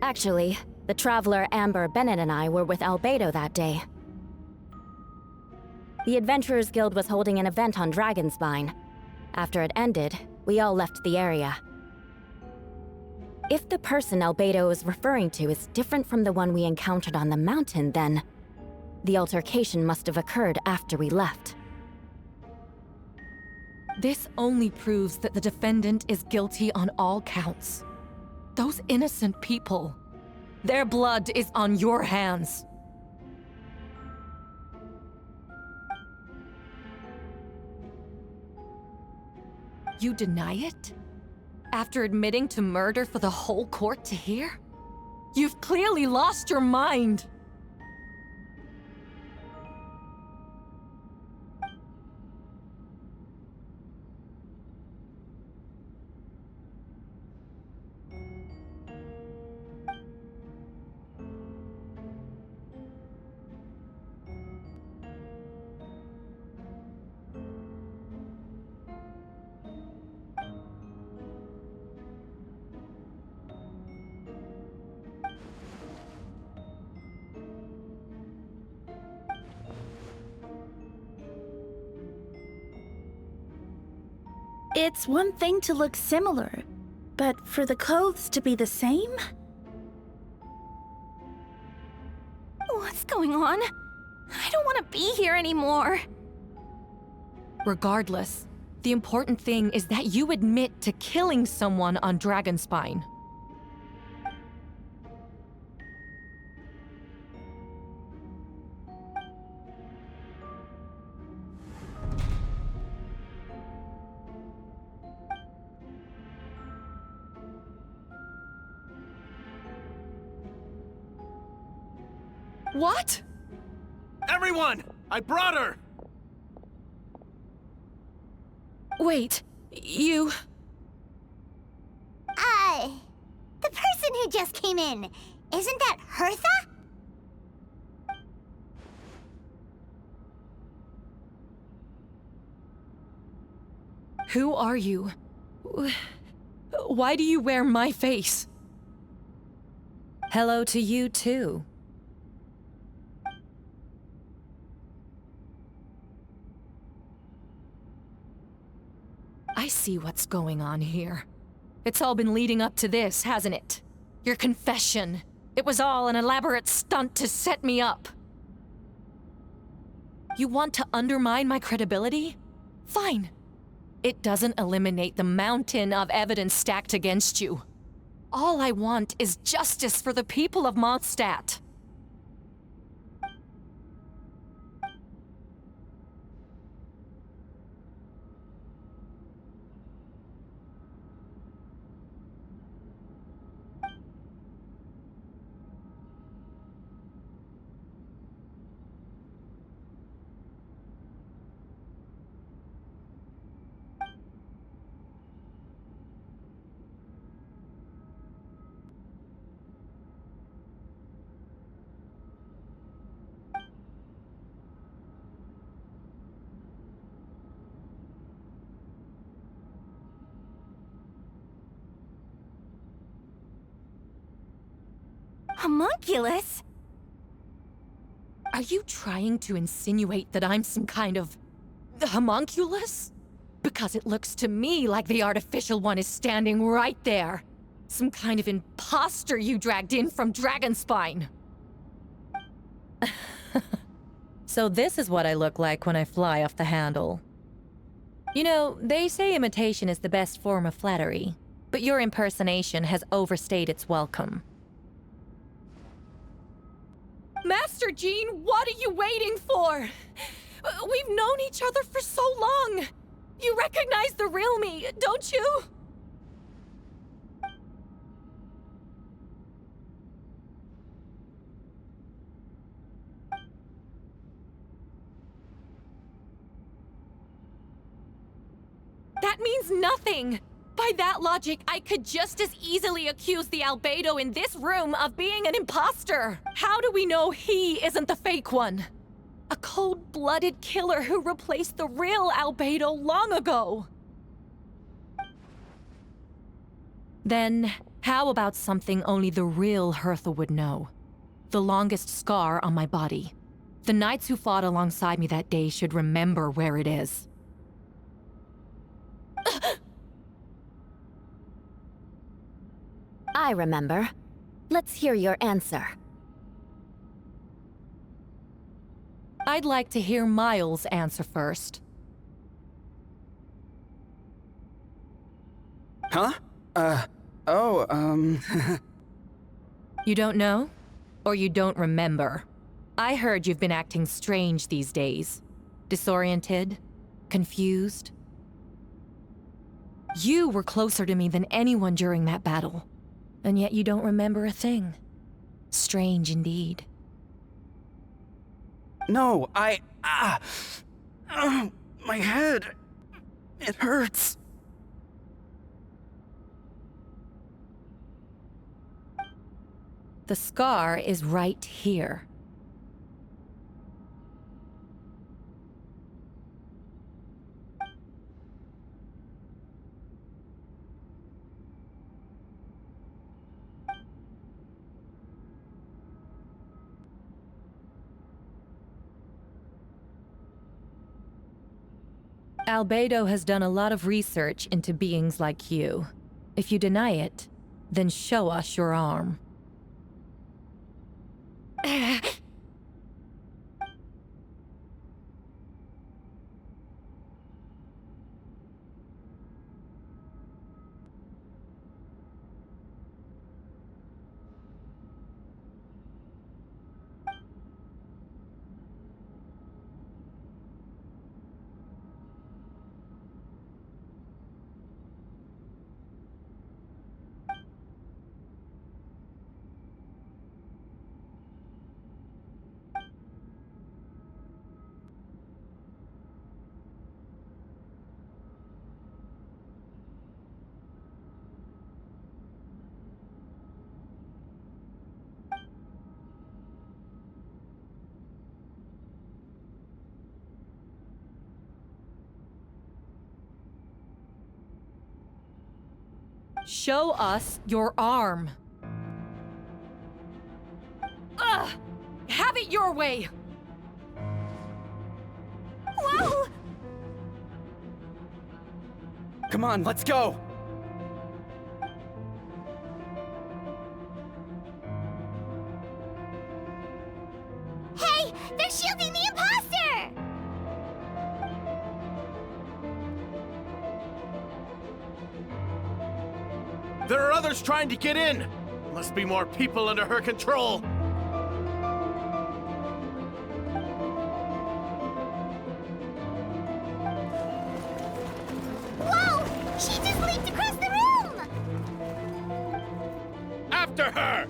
Actually, the traveler Amber Bennett and I were with Albedo that day. The Adventurers Guild was holding an event on Dragonspine. After it ended, we all left the area. If the person Albedo is referring to is different from the one we encountered on the mountain, then the altercation must have occurred after we left. This only proves that the defendant is guilty on all counts. Those innocent people, their blood is on your hands. You deny it? After admitting to murder for the whole court to hear? You've clearly lost your mind! It's one thing to look similar, but for the clothes to be the same? What's going on? I don't want to be here anymore. Regardless, the important thing is that you admit to killing someone on Dragonspine. What? Everyone! I brought her! Wait, you... The person who just came in, isn't that Hertha? Who are you? Why do you wear my face? Hello to you, too. I see what's going on here. It's all been leading up to this, hasn't it? Your confession. It was all an elaborate stunt to set me up. You want to undermine my credibility? Fine. It doesn't eliminate the mountain of evidence stacked against you. All I want is justice for the people of Mondstadt. Homunculus? Are you trying to insinuate that I'm some kind of homunculus? Because it looks to me like the artificial one is standing right there. Some kind of imposter you dragged in from Dragonspine. So this is what I look like when I fly off the handle. You know, they say imitation is the best form of flattery, but your impersonation has overstayed its welcome. Master Jean, what are you waiting for? We've known each other for so long. You recognize the real me, don't you? That means nothing! By that logic, I could just as easily accuse the albedo in this room of being an imposter! How do we know he isn't the fake one? A cold-blooded killer who replaced the real albedo long ago! Then, how about something only the real Hertha would know? The longest scar on my body. The knights who fought alongside me that day should remember where it is. I remember. Let's hear your answer. I'd like to hear Miles' answer first. Huh? You don't know? Or you don't remember? I heard you've been acting strange these days. Disoriented? Confused? You were closer to me than anyone during that battle. And yet you don't remember a thing. Strange indeed. No, my head. It hurts. The scar is right here. Albedo has done a lot of research into beings like you. If you deny it, then show us your arm. Show us your arm. Ugh! Have it your way! Whoa! Come on, let's go! Hey! They're shielding the imposter! There are others trying to get in! Must be more people under her control! Whoa! She just leaped across the room! After her!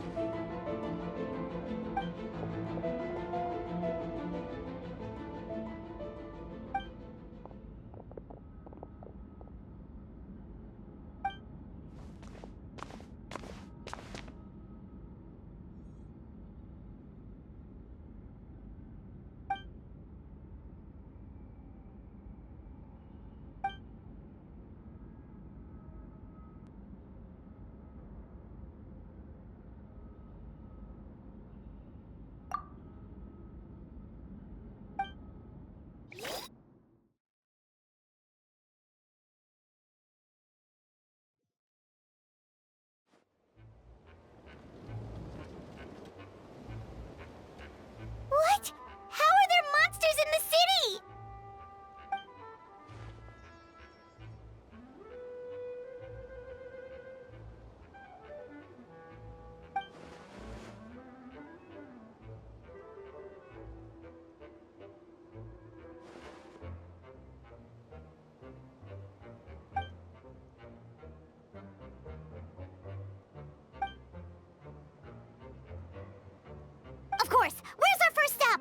course! Where's our first step?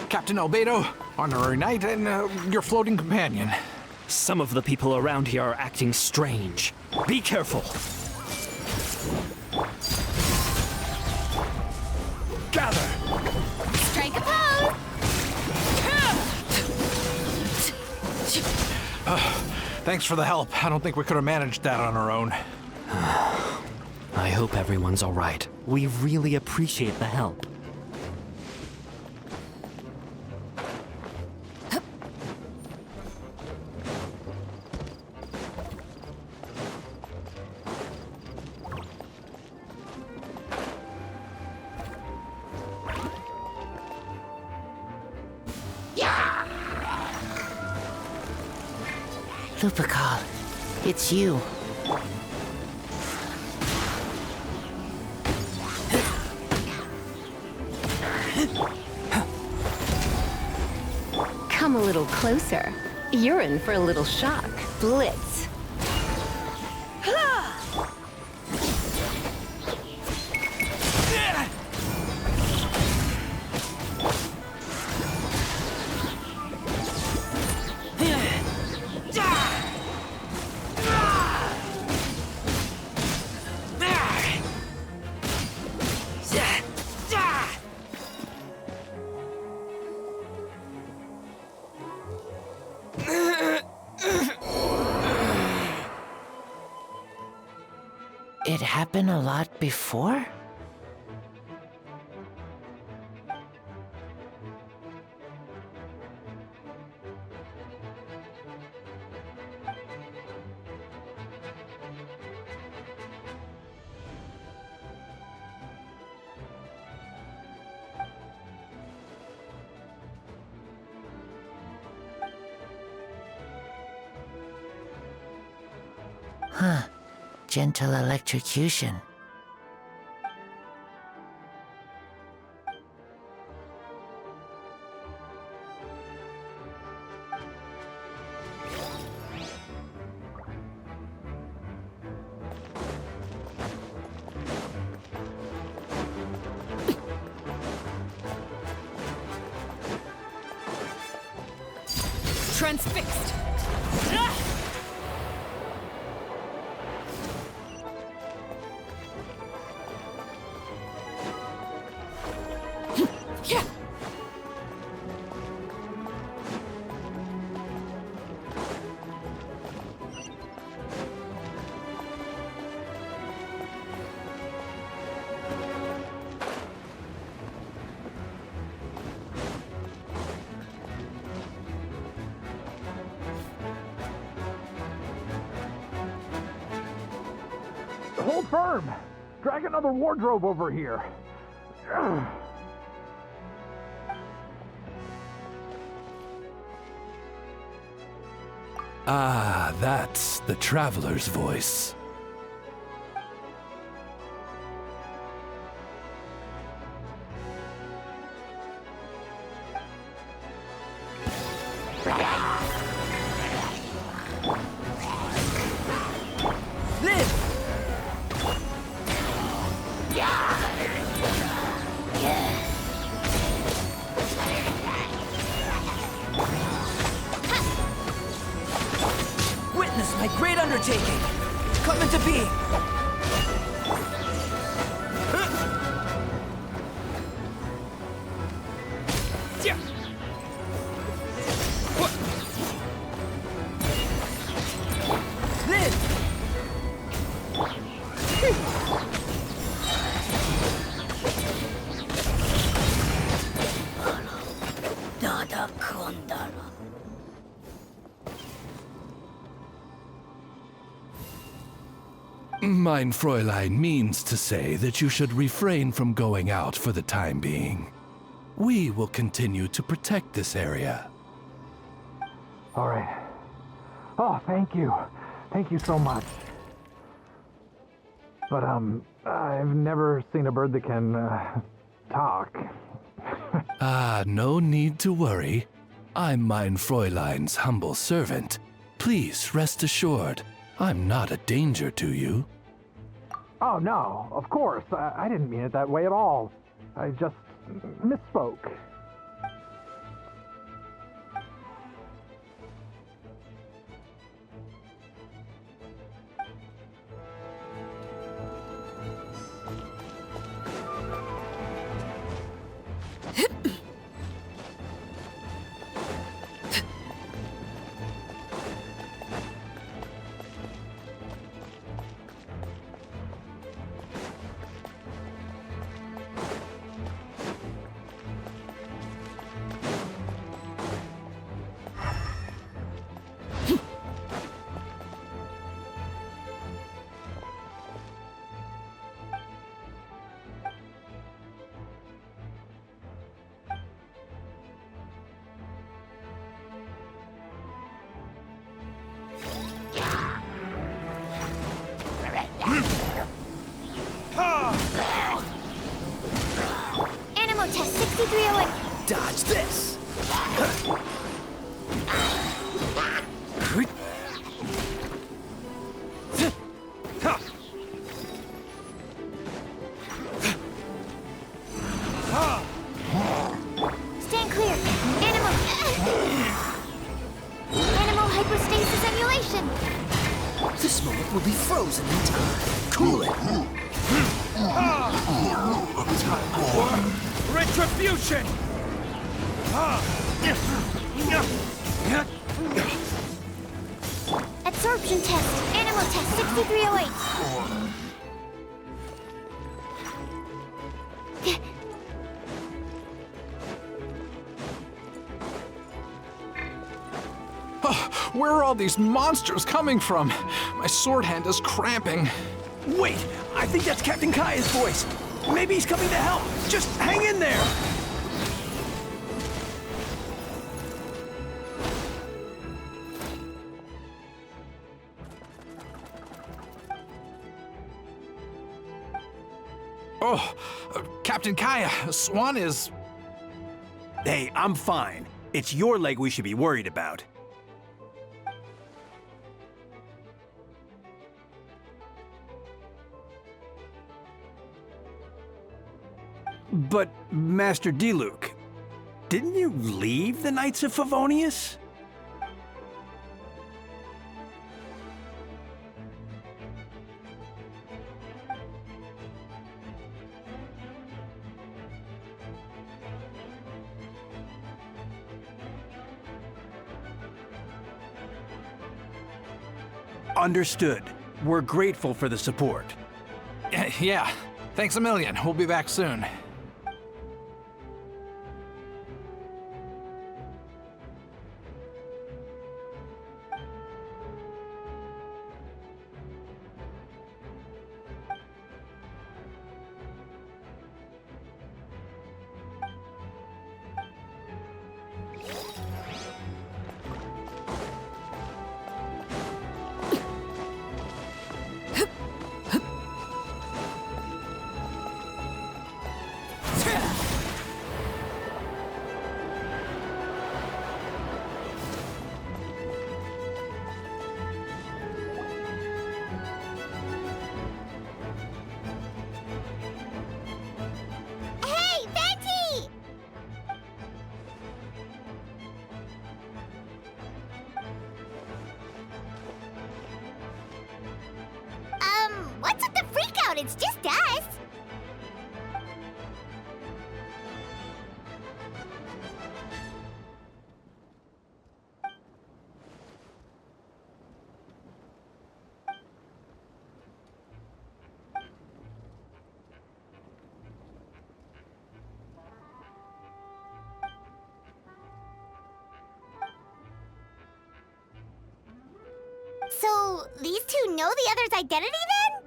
Captain Albedo, honorary knight, and your floating companion. Some of the people around here are acting strange. Be careful. Gather! Strike a pose! Thanks for the help. I don't think we could have managed that on our own. I hope everyone's all right. We really appreciate the help. Lupical, it's you. Come a little closer. You're in for a little shock. Blitz. It happened a lot before? Huh. Gentle electrocution. Transfixed. Hold firm! Drag another wardrobe over here. Ah, that's the traveler's voice. Witness my great undertaking! Come into being! Mein Fräulein means to say that you should refrain from going out for the time being. We will continue to protect this area. All right. Oh, thank you. Thank you so much. But, I've never seen a bird that can, talk. No need to worry. I'm Mein Fräulein's humble servant. Please rest assured, I'm not a danger to you. Oh, no, of course. I didn't mean it that way at all. I just misspoke. Animal test 6308. Dodge this! Stand clear. Animal hyperstasis emulation. This moment will be frozen in time. Cool it! Time for retribution! Absorption test. Animal test 6308. Where are all these monsters coming from? My sword hand is cramping. Wait! I think that's Captain Kaya's voice! Maybe he's coming to help! Just hang in there! Oh, Captain Kaya, Swan is... Hey, I'm fine. It's your leg we should be worried about. But, Master Diluc, didn't you leave the Knights of Favonius? Understood. We're grateful for the support. Yeah, thanks a million. We'll be back soon. What's with the freak out? It's just us. So, these two know the other's identity then?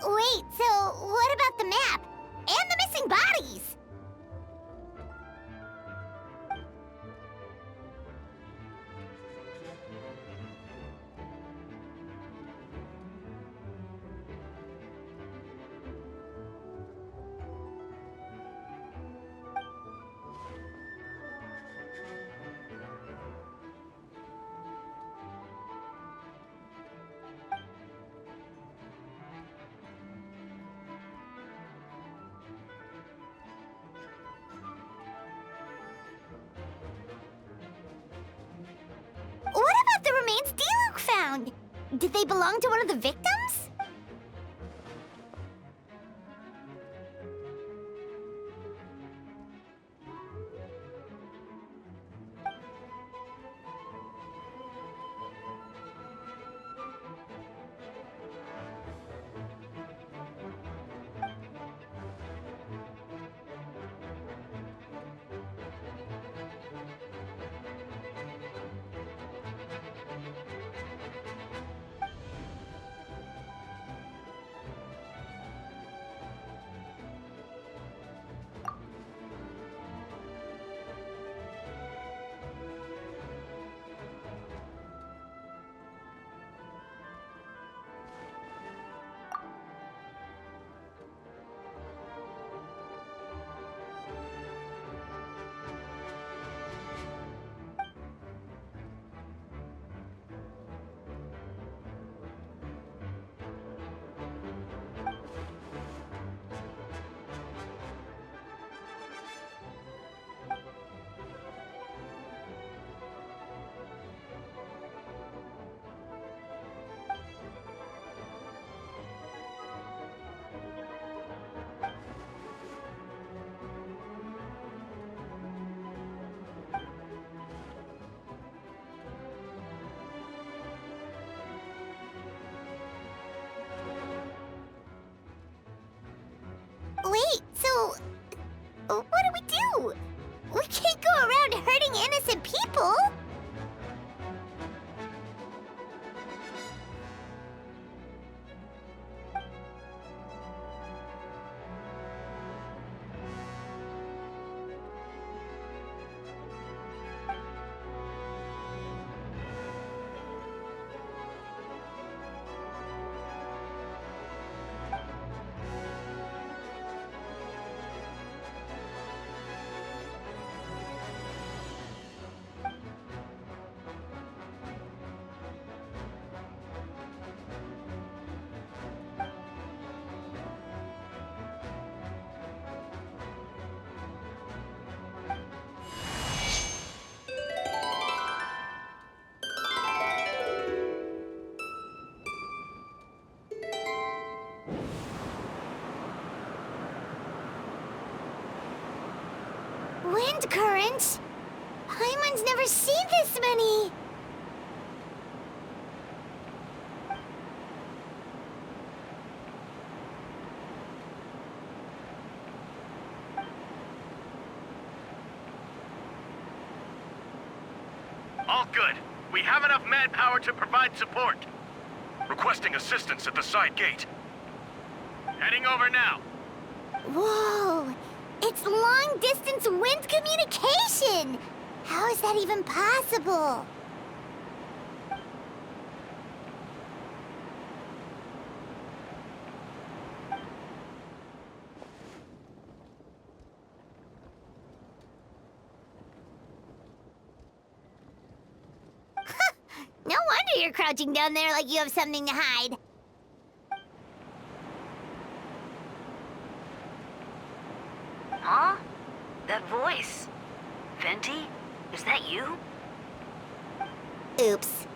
Wait, so what about the map? And the missing bodies? What about the remains D-Luke found? Did they belong to one of the victims? Wait, so what do we do? We can't go around hurting innocent people! Wind currents? Paimon's never seen this many! All good. We have enough manpower to provide support. Requesting assistance at the side gate. Heading over now. Whoa! It's long-distance wind communication! How is that even possible? No wonder you're crouching down there like you have something to hide. Huh? That voice. Venti? Is that you? Oops.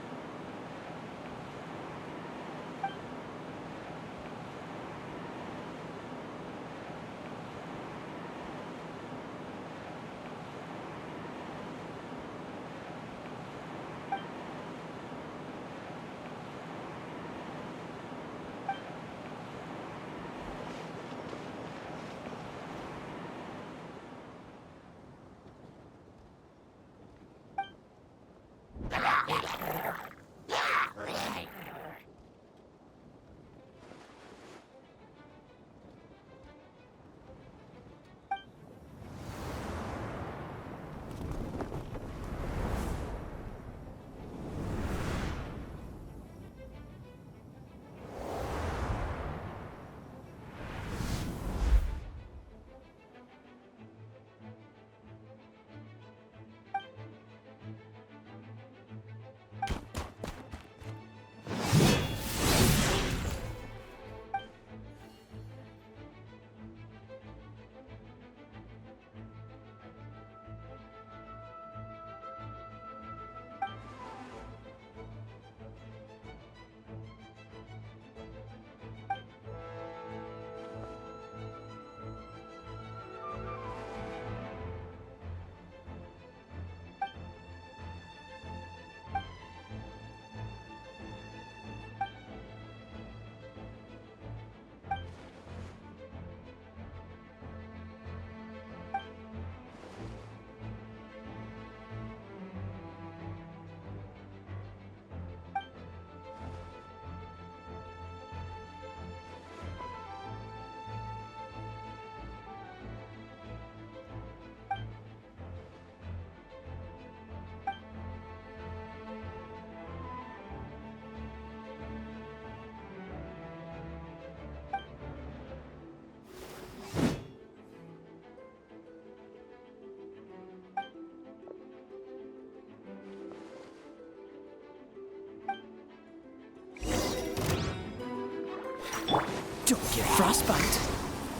frostbite.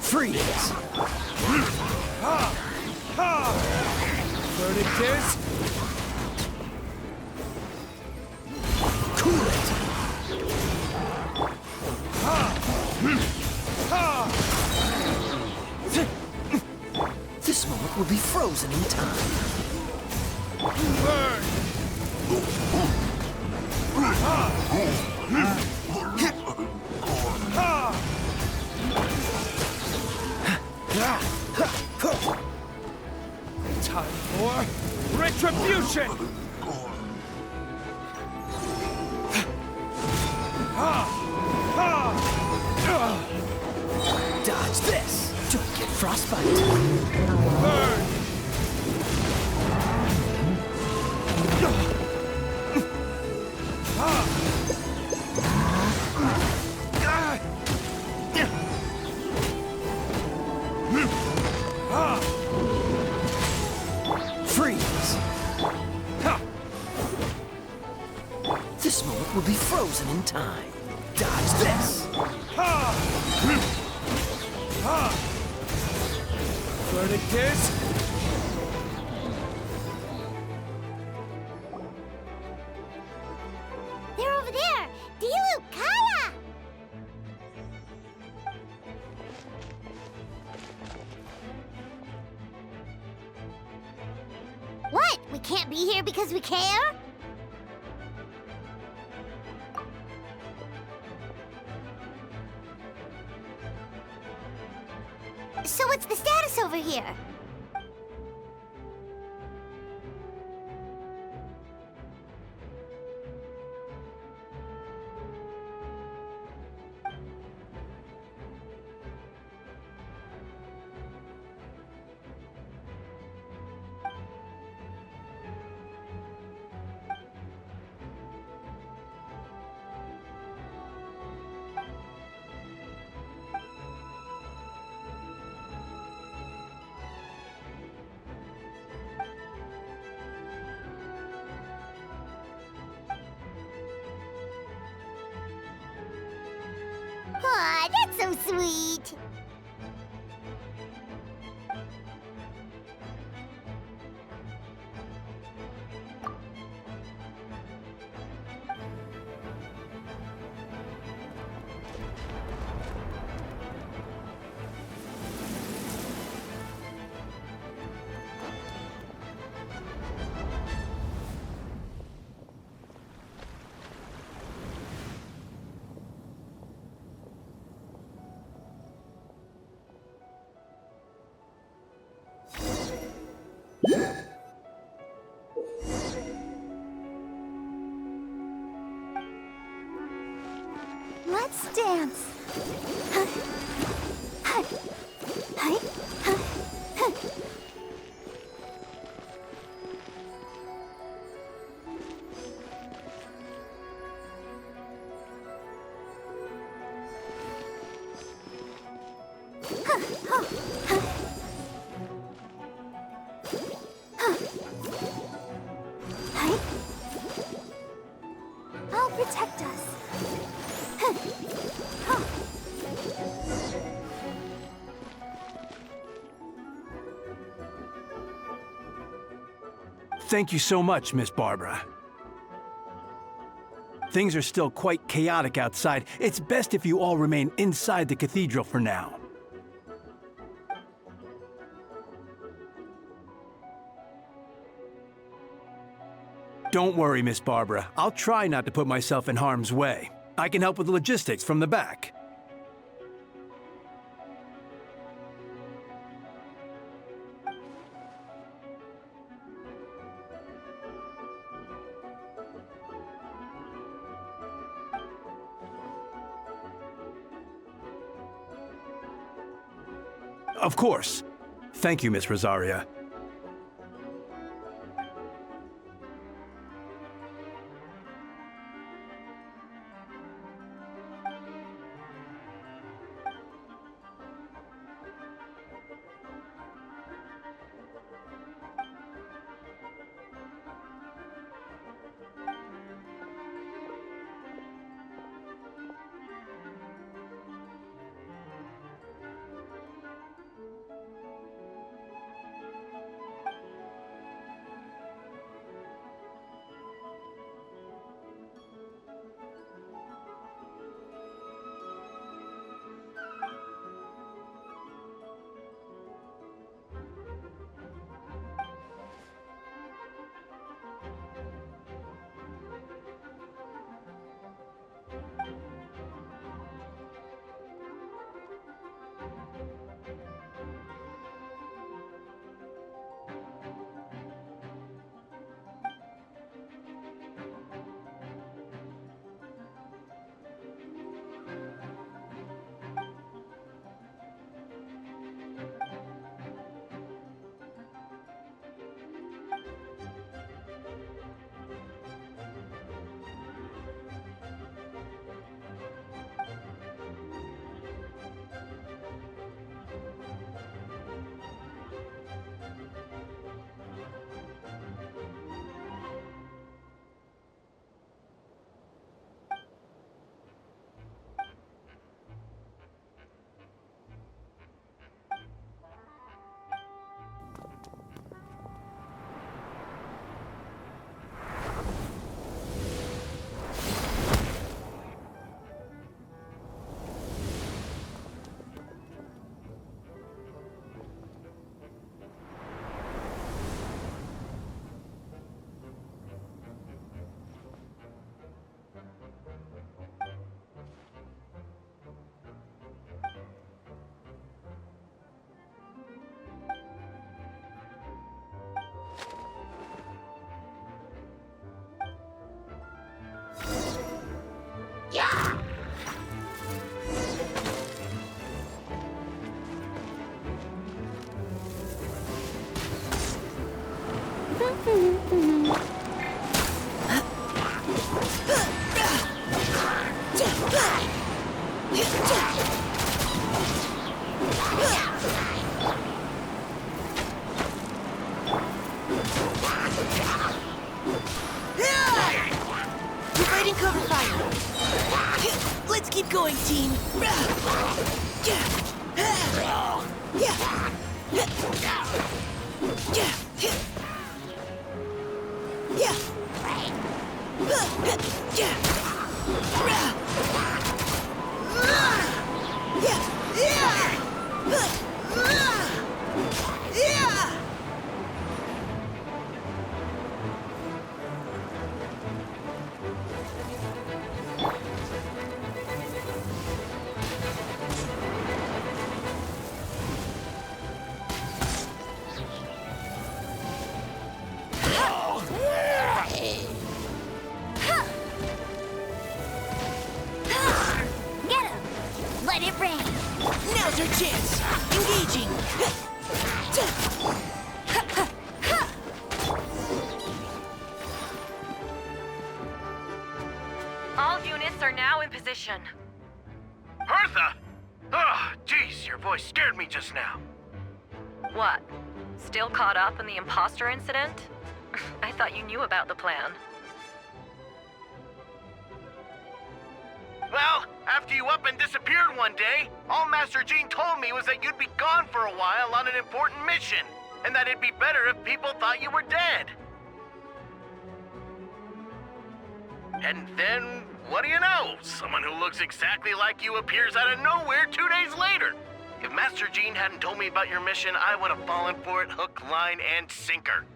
Freeze. Verdict is... Cool it. This moment will be frozen in time. Burn! Time for retribution! Dodge this. Don't get frostbite. Burn! Freeze. This moment will be frozen in time. Dodge this. Verdict is... They're over there! Dilu, Kaya! What? We can't be here because we care? So what's the status over here? Aw, that's so sweet. Let's dance. I'll protect us. Thank you so much, Miss Barbara. Things are still quite chaotic outside. It's best if you all remain inside the cathedral for now. Don't worry, Miss Barbara. I'll try not to put myself in harm's way. I can help with the logistics from the back. Of course. Thank you, Miss Rosaria. Providing cover fire. Let's keep going, team. Get him! Let it rain! Now's our chance. Engaging. All units are now in position. Bertha! Oh, jeez, your voice scared me just now. What? Still caught up in the imposter incident? I thought you knew about the plan. Well, after you up and disappeared one day, all Master Gene told me was that you'd be gone for a while on an important mission, and that it'd be better if people thought you were dead. And then, what do you know? Someone who looks exactly like you appears out of nowhere 2 days later. If Master Gene hadn't told me about your mission, I would have fallen for it hook, line, and sinker.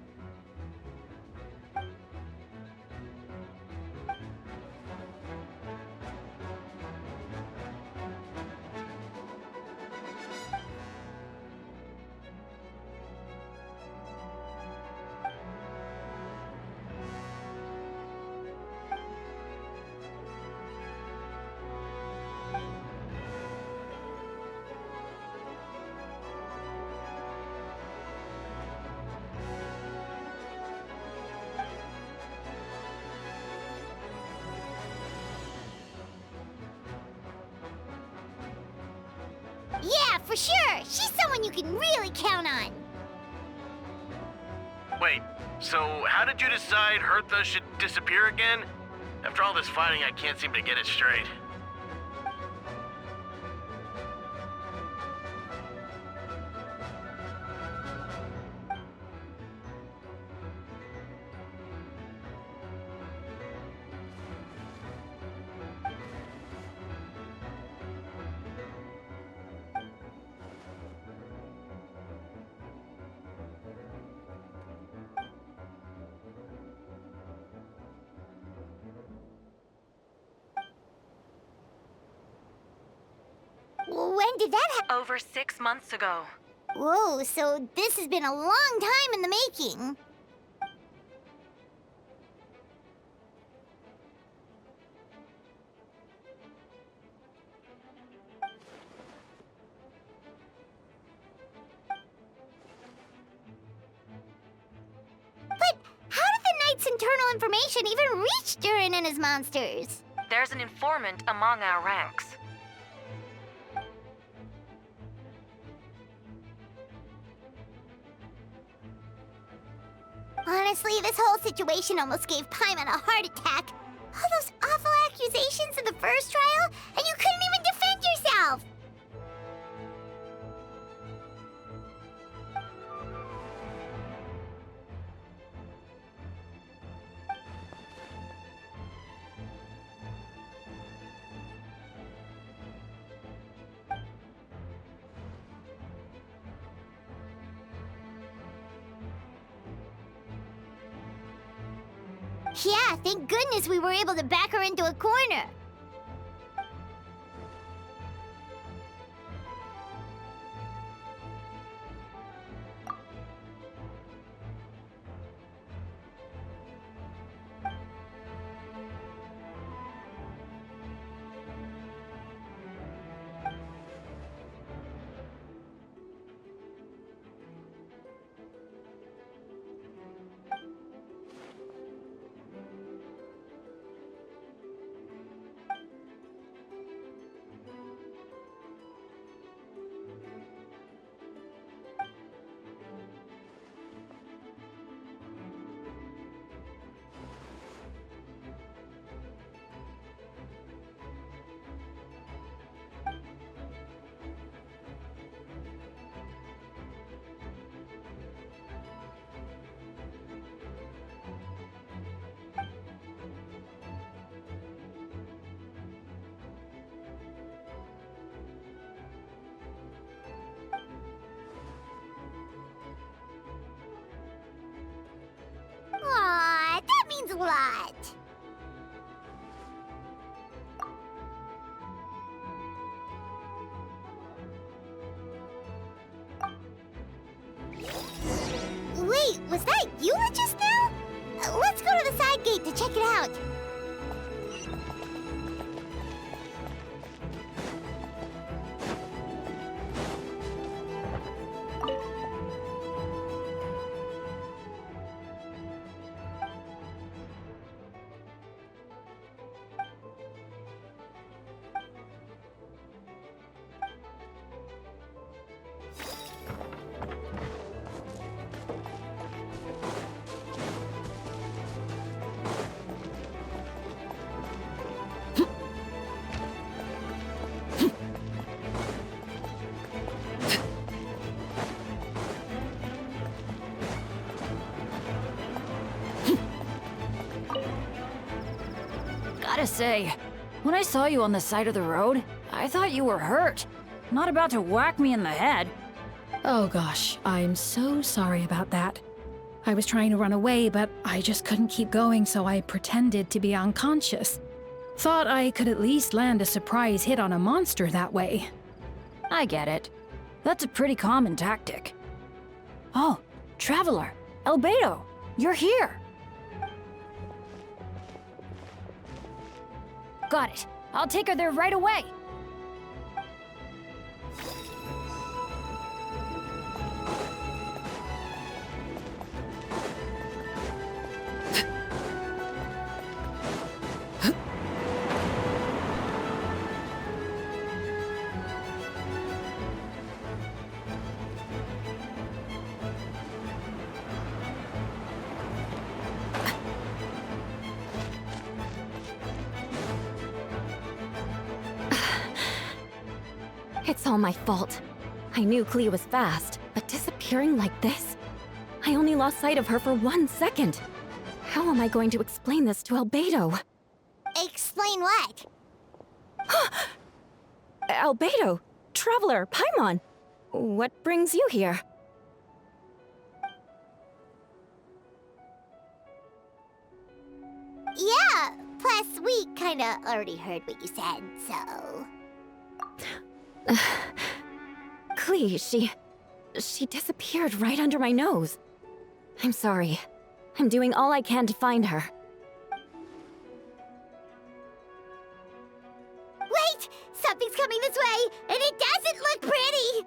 Yeah, for sure! She's someone you can really count on! Wait, so how did you decide Hertha should disappear again? After all this fighting, I can't seem to get it straight. When did that happen? Over 6 months ago. Whoa, so this has been a long time in the making. But how did the Knight's internal information even reach Durin and his monsters? There's an informant among our ranks. Honestly, this whole situation almost gave Paimon a heart attack. All those awful accusations in the first trial, and you couldn't even defend yourself! Yeah, thank goodness we were able to back her into a corner. lot. Wait, was that you just now? Let's go to the side gate to check it out. Gotta say, when I saw you on the side of the road, I thought you were hurt. Not about to whack me in the head. Oh gosh, I'm so sorry about that. I was trying to run away, but I just couldn't keep going, so I pretended to be unconscious. Thought I could at least land a surprise hit on a monster that way. I get it. That's a pretty common tactic. Oh, Traveler, Albedo, you're here. Got it. I'll take her there right away. It's all my fault. I knew Clea was fast, but disappearing like this? I only lost sight of her for 1 second. How am I going to explain this to Albedo? Explain what? Albedo! Traveler! Paimon! What brings you here? Yeah, plus we kinda already heard what you said, so... Clea, she disappeared right under my nose. I'm sorry. I'm doing all I can to find her. Wait! Something's coming this way, and it doesn't look pretty!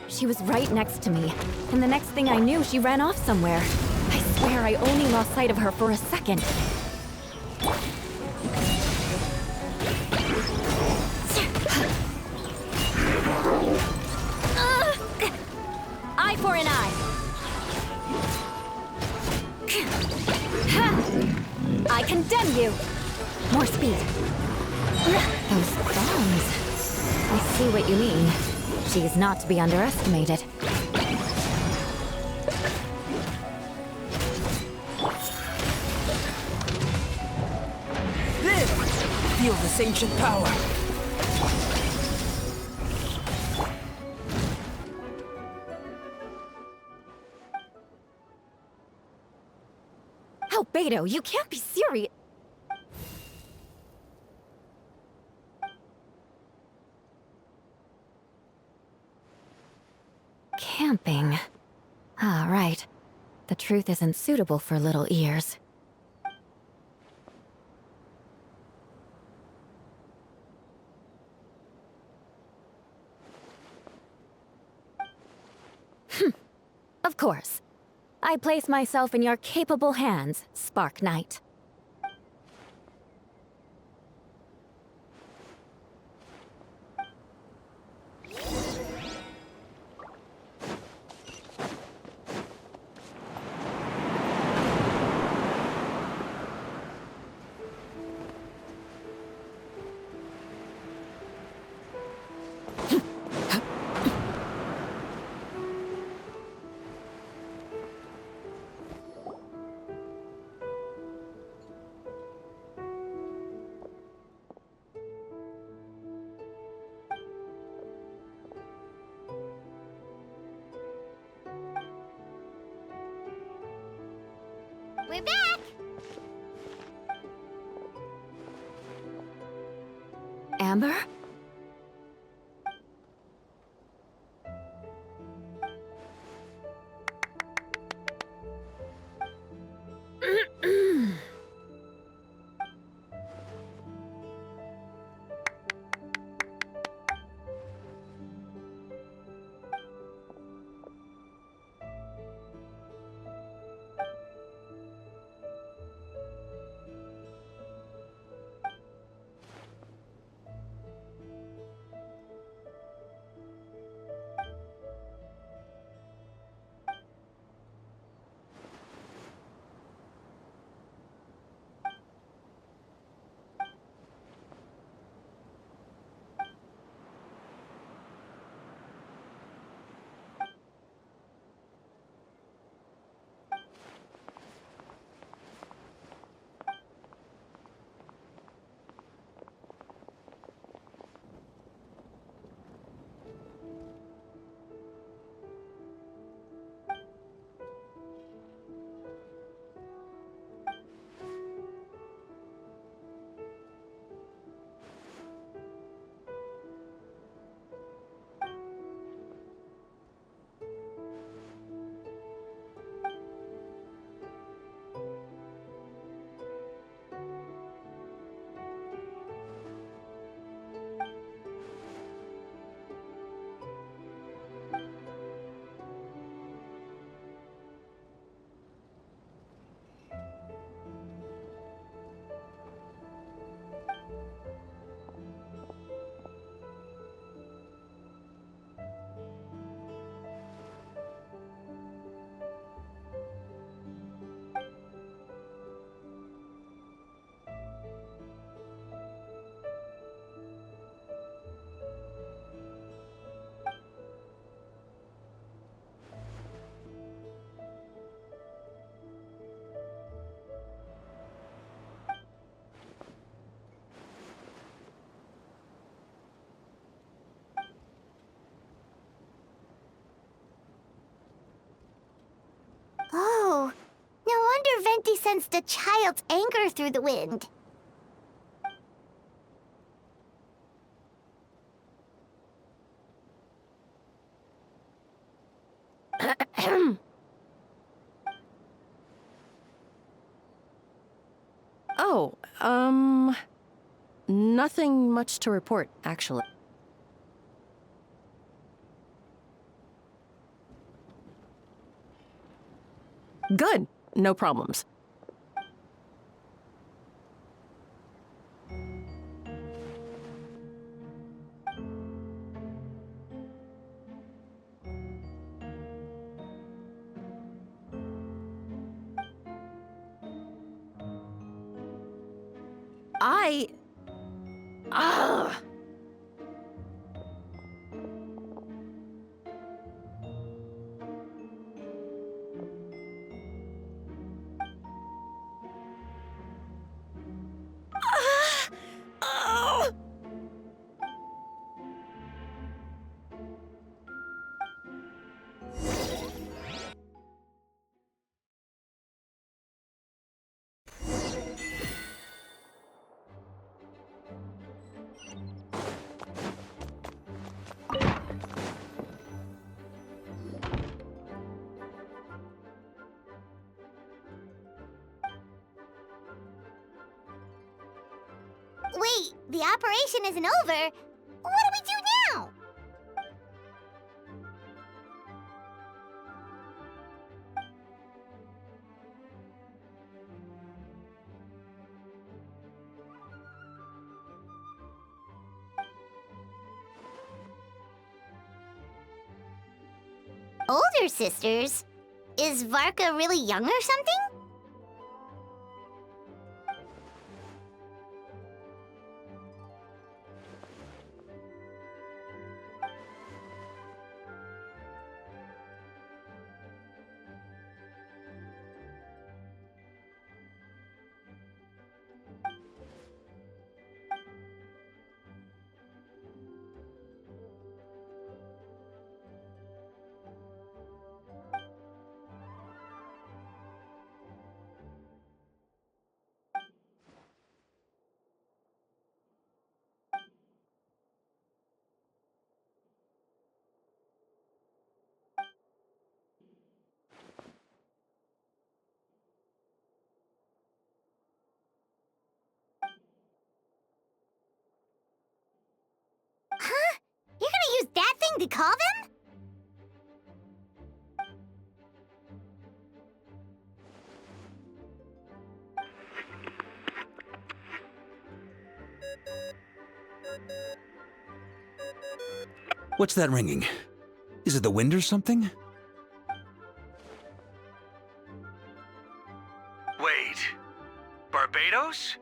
She was right next to me, and the next thing I knew, she ran off somewhere. I swear I only lost sight of her for a second. Eye for an eye. I condemn you! More speed. Those bombs. I see what you mean. She is not to be underestimated. There! Feel this ancient power. Albedo, you can't be serious. Camping. Ah, right. The truth isn't suitable for little ears. Of course. I place myself in your capable hands, Spark Knight. We're back! Amber? Oh, no wonder Venti sensed a child's anger through the wind. Oh, nothing much to report, actually. Good. No problems. Ah! Wait, the operation isn't over. What do we do now? Older sisters? Is Varka really young or something? to call them? What's that ringing? Is it the wind or something? Wait. Barbados?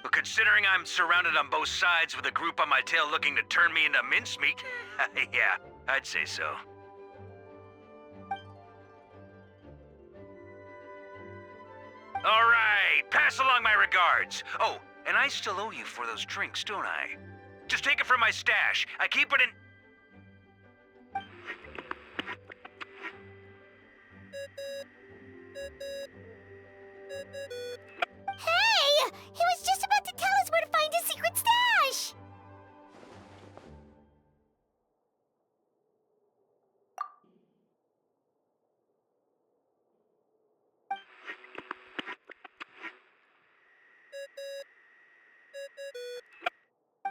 But considering I'm surrounded on both sides with a group on my tail looking to turn me into mincemeat, yeah, I'd say so. All right, pass along my regards. Oh, and I still owe you for those drinks, don't I? Just take it from my stash. I keep it in... Hey! He was just about to tell us where to find his secret stash!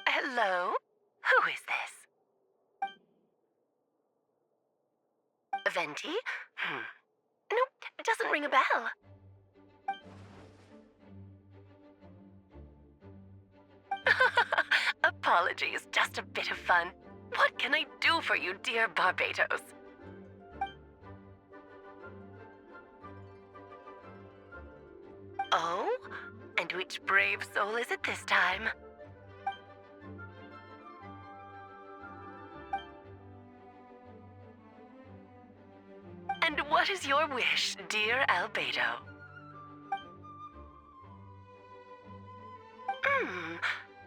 Hello? Who is this? Venti? Nope, it doesn't ring a bell. Apologies, just a bit of fun. What can I do for you, dear Barbados? Oh? And which brave soul is it this time? And what is your wish, dear Albedo?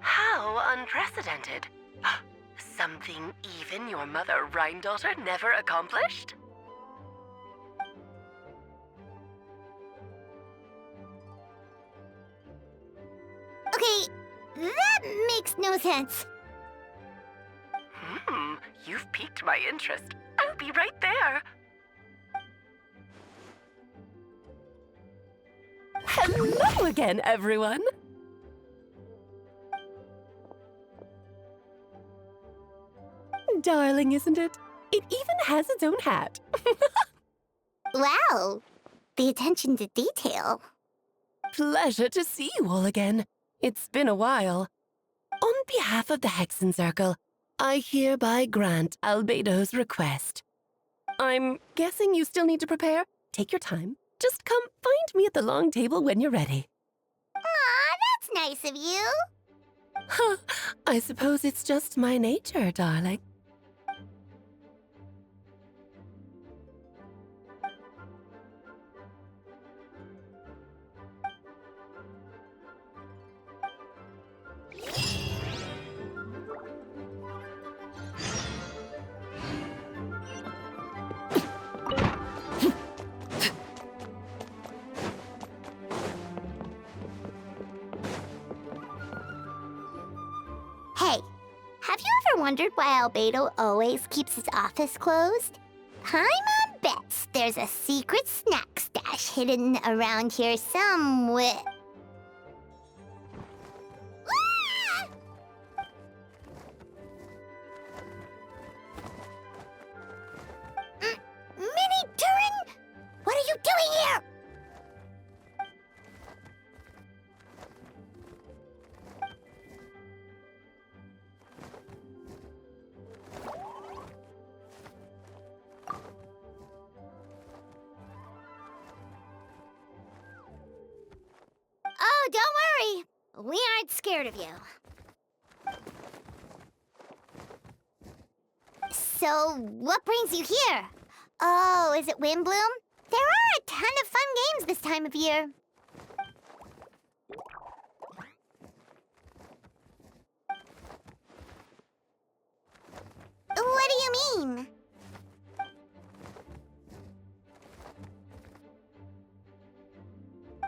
How unprecedented. Something even your mother Rhine-daughter never accomplished? Okay, that makes no sense. You've piqued my interest. I'll be right there. Hello again, everyone! Darling, isn't it? It even has its own hat. Wow, the attention to detail. Pleasure to see you all again. It's been a while. On behalf of the Hexen Circle, I hereby grant Albedo's request. I'm guessing you still need to prepare? Take your time. Just come find me at the long table when you're ready. Aw, that's nice of you. Huh, I suppose it's just my nature, darling. Hey, have you ever wondered why Albedo always keeps his office closed? I'm on bets there's a secret snack stash hidden around here somewhere. Ah! Mini Turin, what are you doing here? Oh, don't worry. We aren't scared of you. So, what brings you here? Oh, is it Windbloom? There are a ton of fun games this time of year. What do you mean?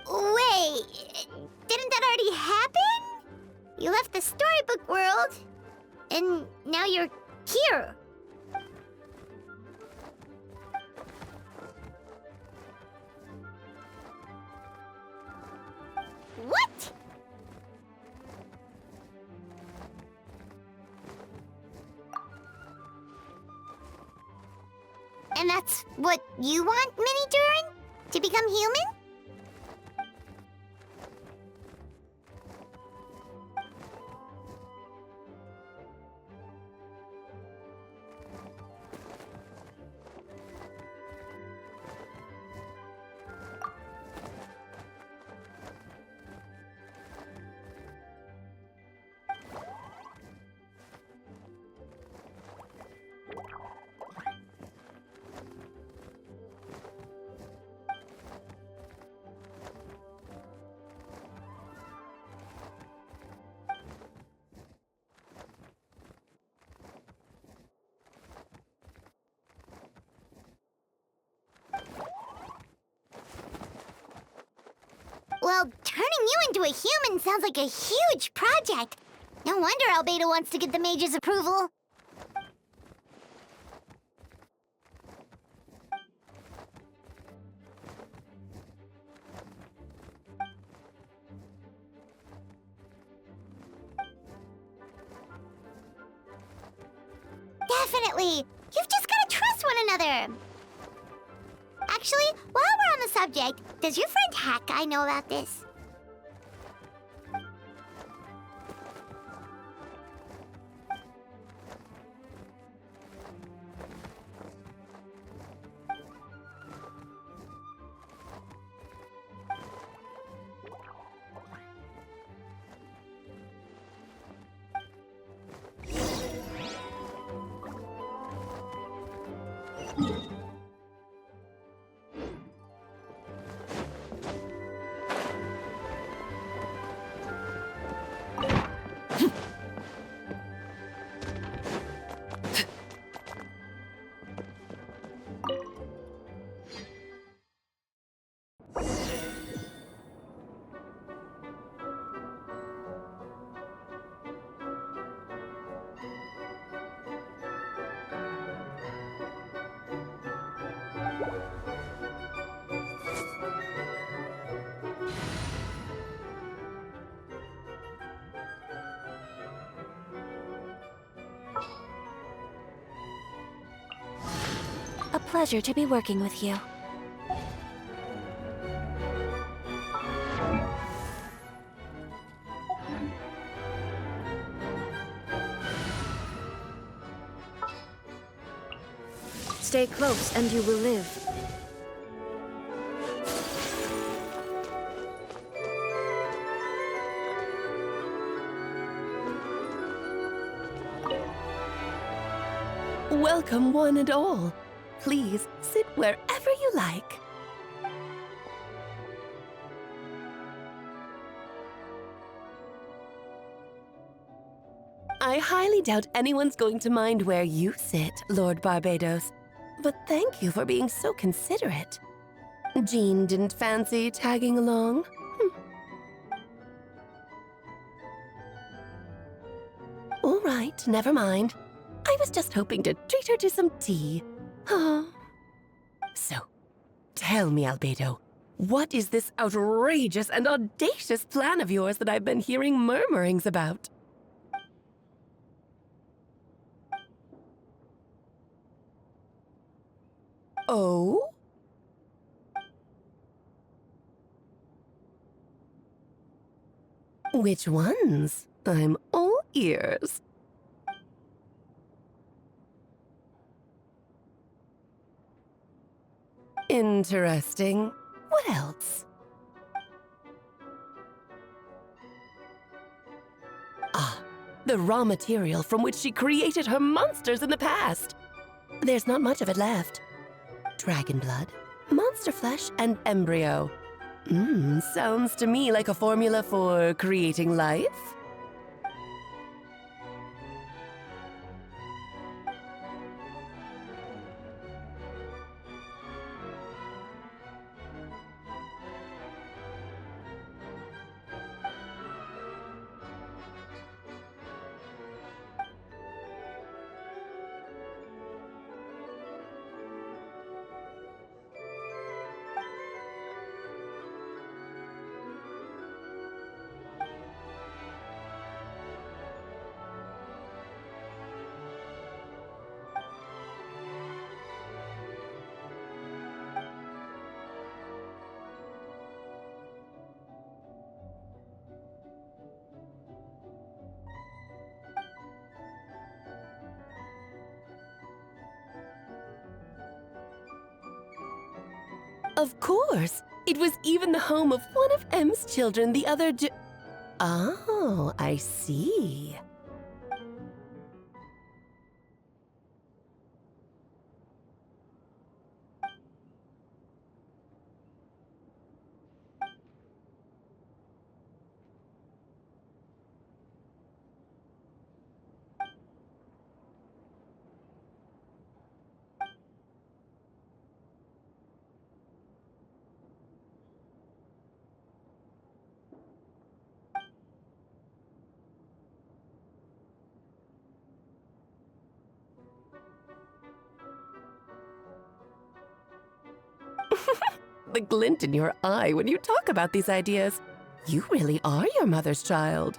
Wait, didn't that already happen? You left the storybook world, and now you're here. And that's what you want, Mini Durin? To become human? Well, turning you into a human sounds like a huge project. No wonder Albedo wants to get the mage's approval. Definitely. You've just gotta trust one another. Actually, while we're on the subject, does your friend Hakai know about this? A pleasure to be working with you. Stay close and you will live. Welcome, one and all. Please sit wherever you like. I highly doubt anyone's going to mind where you sit, Lord Barbados. But thank you for being so considerate. Jean didn't fancy tagging along? All right, never mind. I was just hoping to treat her to some tea. So, tell me, Albedo, what is this outrageous and audacious plan of yours that I've been hearing murmurings about? Oh? Which ones? I'm all ears. Interesting. What else? Ah, the raw material from which she created her monsters in the past. There's not much of it left. Dragon blood, monster flesh, and embryo. Sounds to me like a formula for creating life. Of course. It was even the home of one of M's children the other day. Oh, I see. The glint in your eye when you talk about these ideas. You really are your mother's child.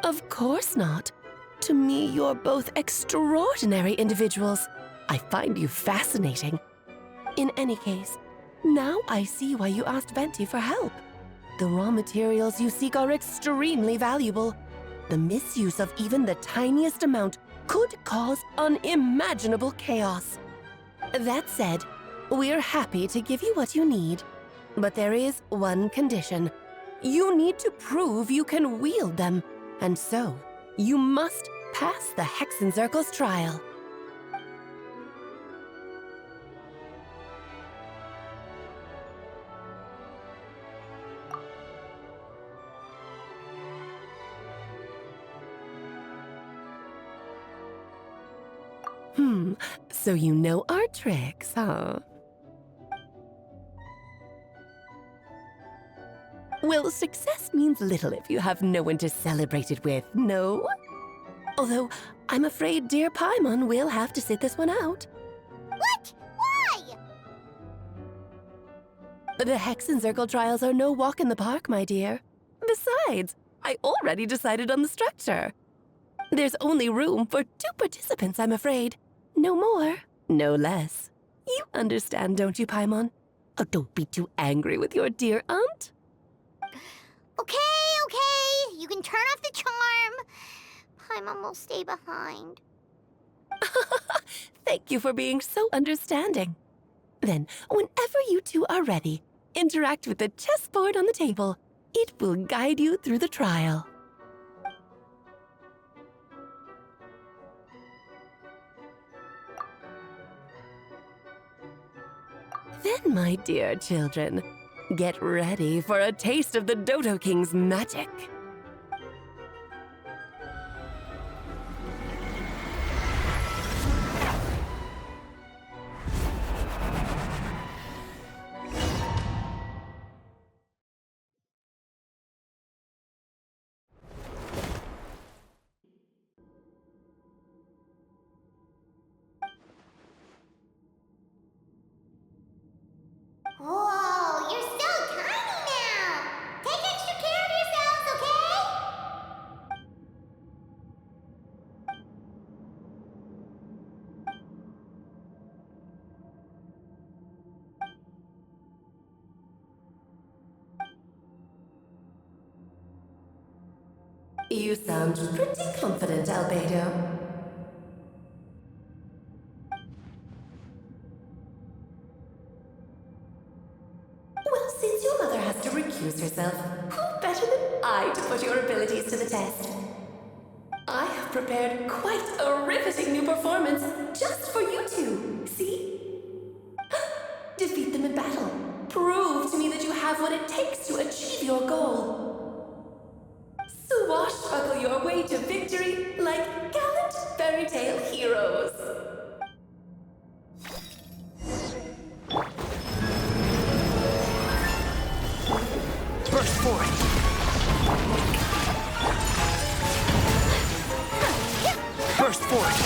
Of course not. To me, you're both extraordinary individuals. I find you fascinating. In any case, now I see why you asked Venti for help. The raw materials you seek are extremely valuable. The misuse of even the tiniest amount could cause unimaginable chaos. That said, we're happy to give you what you need. But there is one condition. You need to prove you can wield them. And so, you must pass the Hexenzirkel's trial. So you know our tricks, huh? Well, success means little if you have no one to celebrate it with, no? Although, I'm afraid dear Paimon will have to sit this one out. What? Why? The Hexenzirkel trials are no walk in the park, my dear. Besides, I already decided on the structure. There's only room for 2 participants, I'm afraid. No more, no less. You understand, don't you, Paimon? Oh, don't be too angry with your dear aunt. Okay. You can turn off the charm. Paimon will stay behind. Thank you for being so understanding. Then, whenever you two are ready, interact with the chessboard on the table. It will guide you through the trial. Then, my dear children, get ready for a taste of the Dodo King's magic. Whoa, you're so tiny now! Take extra care of yourselves, okay? You sound pretty confident, Albedo. Well, since your mother has to recuse herself, who better than I to put your abilities to the test? I have prepared quite a riveting new performance just for you two. See? Defeat them in battle. Prove to me that you have what it takes to achieve your goal. Swashbuckle your way to victory like gallant fairy tale heroes. Burst forth! Burst forth!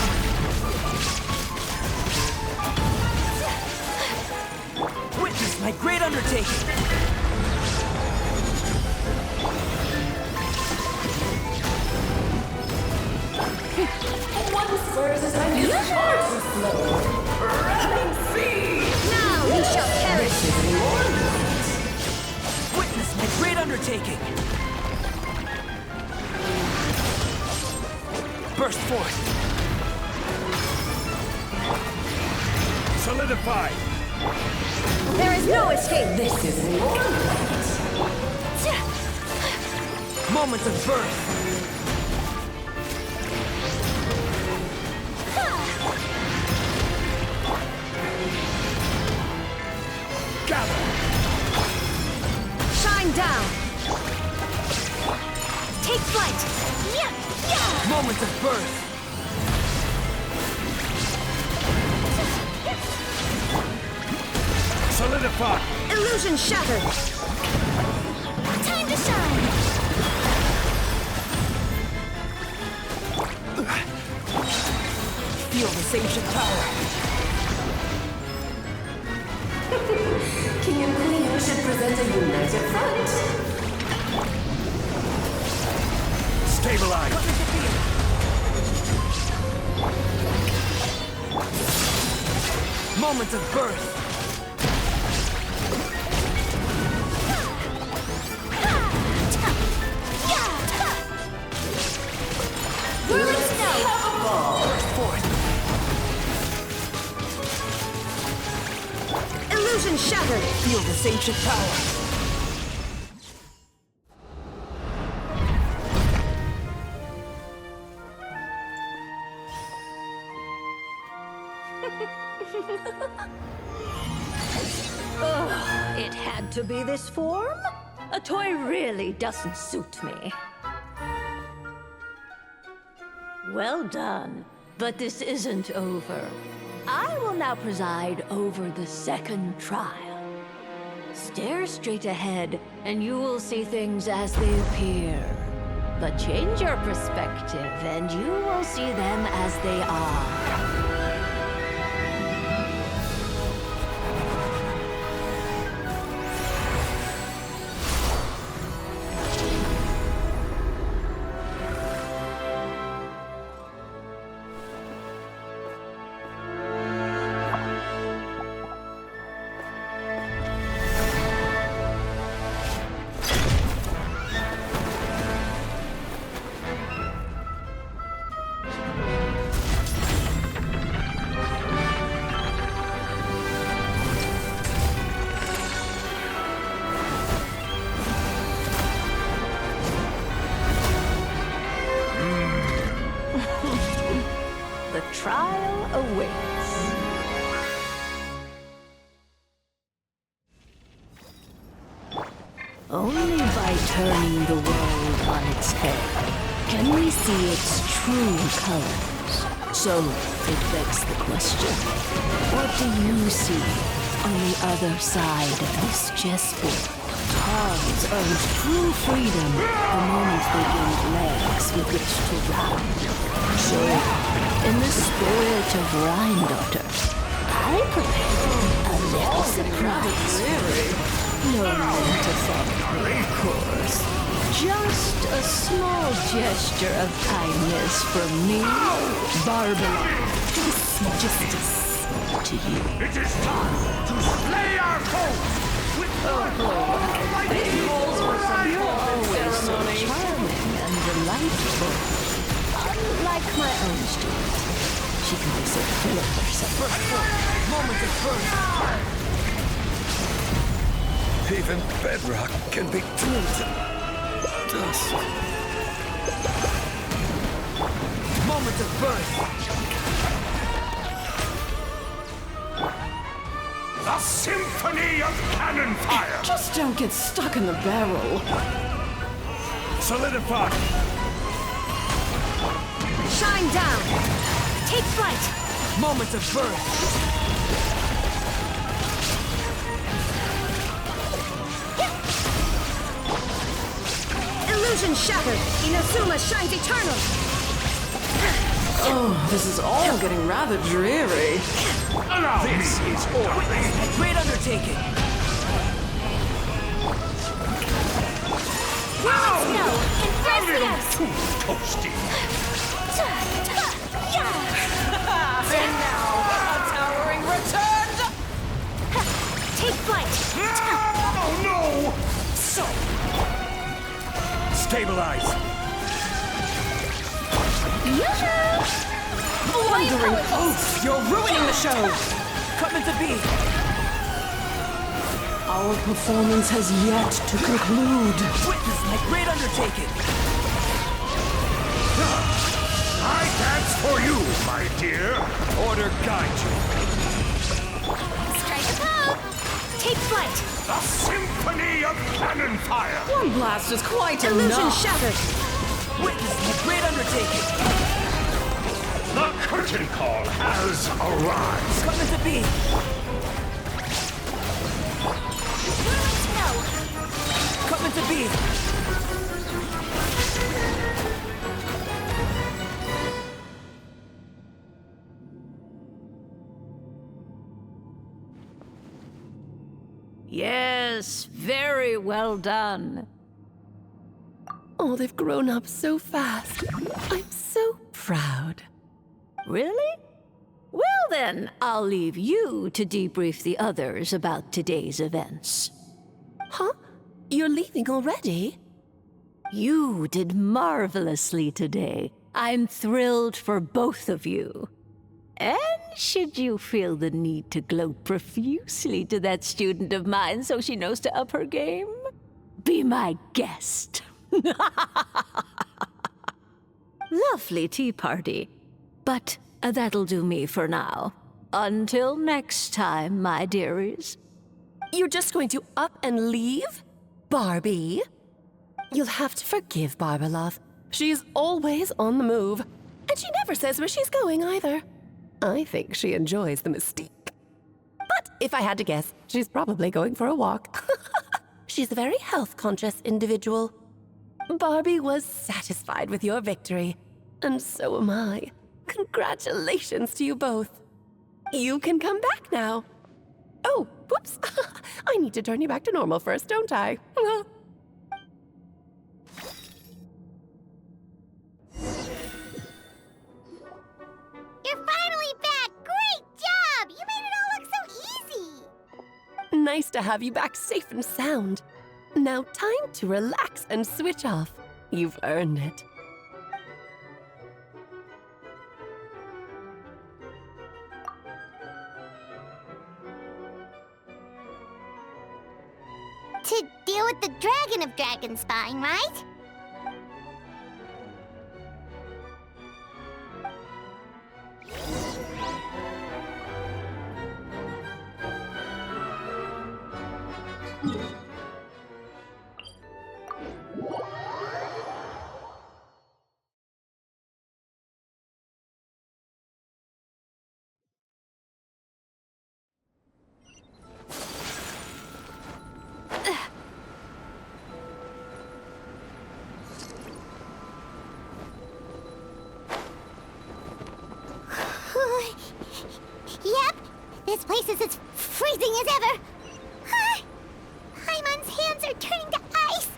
Witness my great undertaking! One spurs as I use far too slow. Ramming sea! Now you shall perish! Witness my great undertaking! Burst forth! Solidify! There is no escape. This is Moment of birth. Gather! Shine down. Take flight. Moment of birth. Solidify! Illusion shattered. Time to shine! Feel this ancient power. King and Queen should present a united front. Stabilize! Moment of birth. Whirling snow! Forth. Illusion shattered. Feel this ancient power. Ugh, it had to be this form? A toy really doesn't suit me. Well done, but this isn't over. I will now preside over the second trial. Stare straight ahead, and you will see things as they appear. But change your perspective, and you will see them as they are. The trial awaits. Only by turning the world on its head can we see its true colors. So it begs the question, what do you see on the other side of this chessboard? Pawns earned true freedom the moment they gained legs with which to run. So, in the spirit of Rhine-daughter, I prepared a little surprise. No need to thank me, of course. Just a small gesture of kindness from me, Barbara. Justice to you. It is time to slay our foes! Big holes for some You're always so charming and delightful. Unlike my own student, she can be so full of herself. Moment of birth. Even bedrock can be turned to dust. Moment of birth. The symphony of cannon fire! Just don't get stuck in the barrel. Solidify! Shine down! Take flight! Moment of birth. Illusion shattered! Inazuma shines eternal! Oh, this is all getting rather dreary. This is Great undertaking. too toasty! And now, a towering return! Take flight! Oh no! So, Stabilize! Blundering oaf! You're ruining the show! Coming to be! Our performance has yet to conclude. Witness my great undertaking! I dance for you, my dear. Order guide you. Strike a pose! Take flight! The symphony of cannon fire! One blast is quite Illusion enough. shattered! Witness my great undertaking! The curtain call has arrived. Coming to be! Coming to be! Yes, very well done. Oh, they've grown up so fast. I'm so proud. Really? Well then, I'll leave you to debrief the others about today's events. Huh? You're leaving already? You did marvelously today. I'm thrilled for both of you. And should you feel the need to gloat profusely to that student of mine so she knows to up her game, be my guest. Lovely tea party. But that'll do me for now. Until next time, my dearies. You're just going to up and leave? Barbie? You'll have to forgive Barbalov. She's always on the move. And she never says where she's going either. I think she enjoys the mystique. But if I had to guess, she's probably going for a walk. She's a very health-conscious individual. Barbie was satisfied with your victory. And so am I. Congratulations to you both. You can come back now. Oh, whoops. I need to turn you back to normal first, don't I? You're finally back! Great job! You made it all look so easy! Nice to have you back safe and sound. Now time to relax and switch off. You've earned it. To deal with the dragon of Dragonspine, right? Yep, this place is as freezing as ever. Hyman's hands are turning to ice.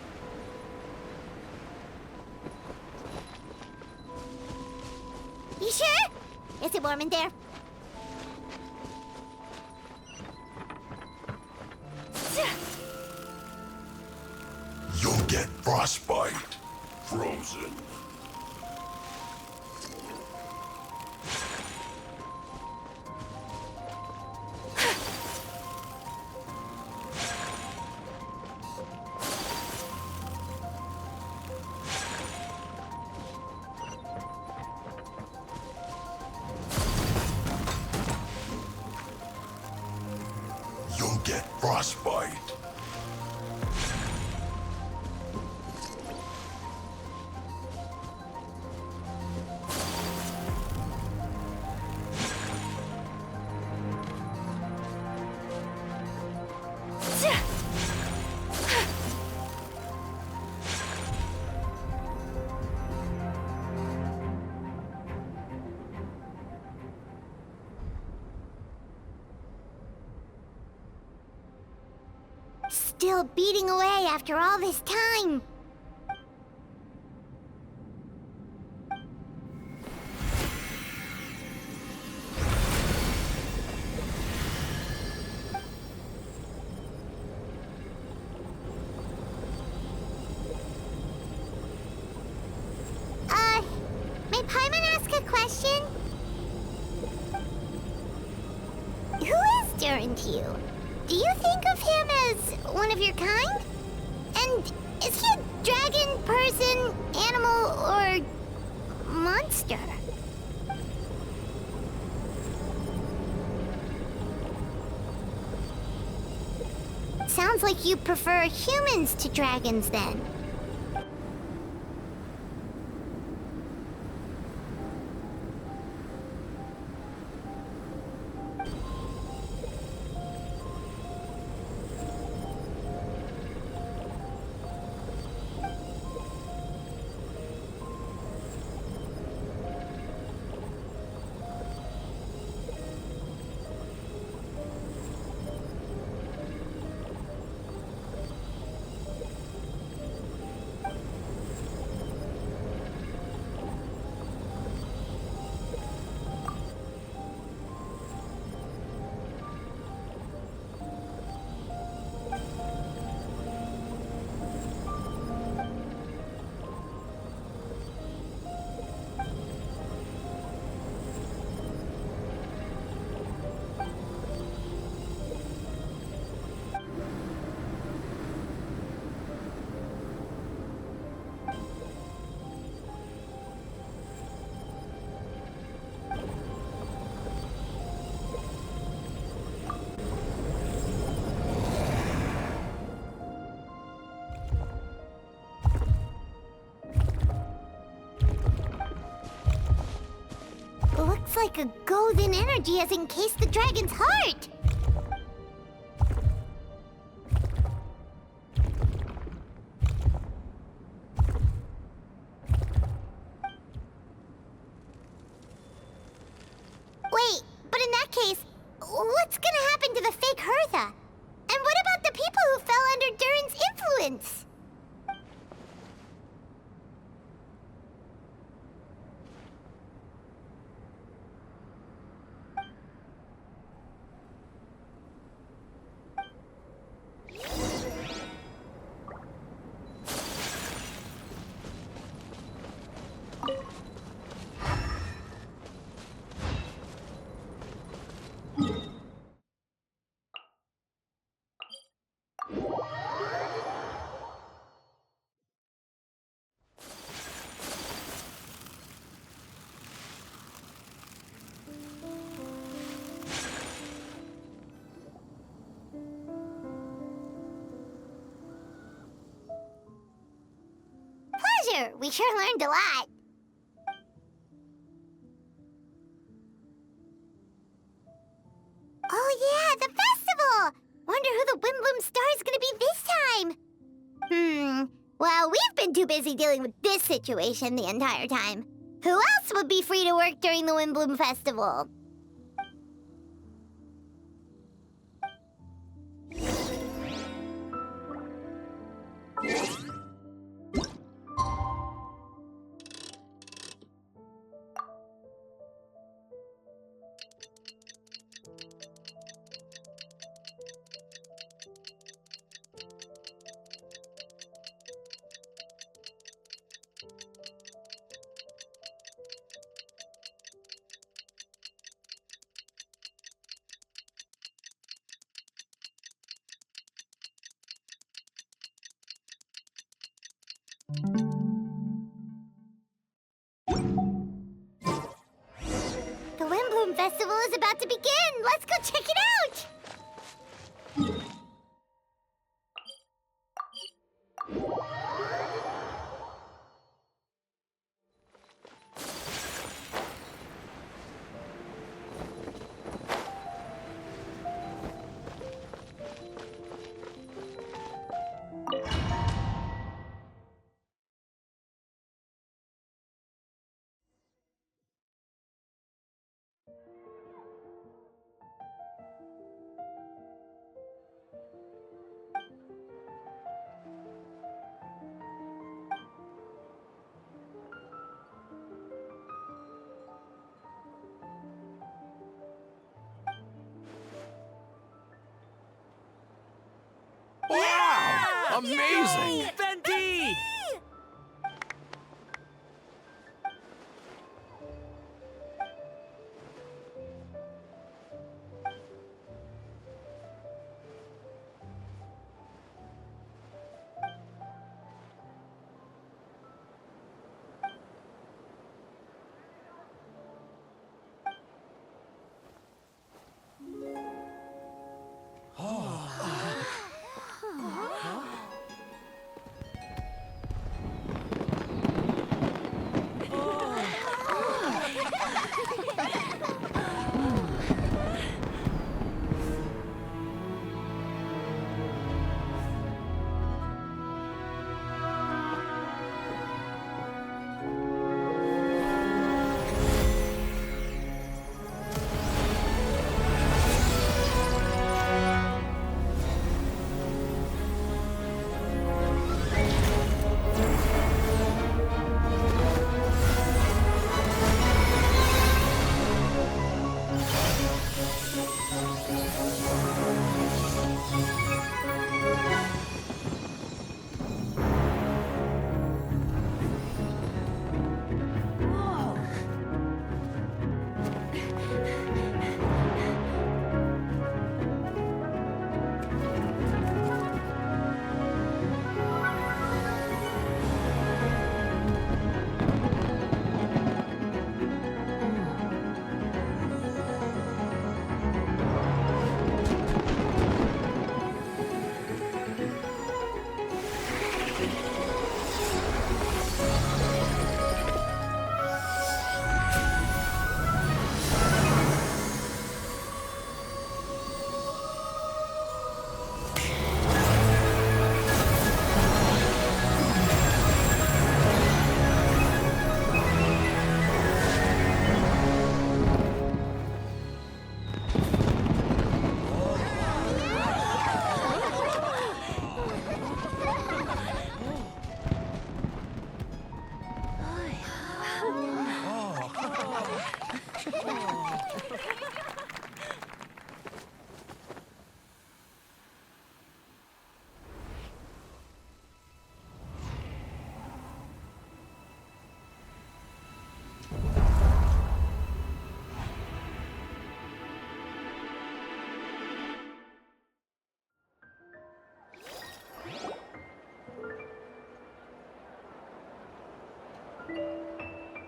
You sure? Is it warm in there? You'll get frostbite. Frozen. You'll get frostbite. Still beating away after all this time. May Paimon ask a question? Who is aren't you? Do you think of him as one of your kind? And is he a dragon, person, animal, or monster? Sounds like you prefer humans to dragons, then. Looks like a golden energy has encased the dragon's heart! Wait, but in that case, what's gonna happen to the fake Hertha? And what about the people who fell under Durin's influence? We sure learned a lot. Oh yeah, the festival! Wonder who the Wimbloom Star is gonna be this time. Well, we've been too busy dealing with this situation the entire time. Who else would be free to work during the Wimbloom Festival? The Wimbloom Festival is about to begin! Let's go check it out! Wow! Amazing! Venti!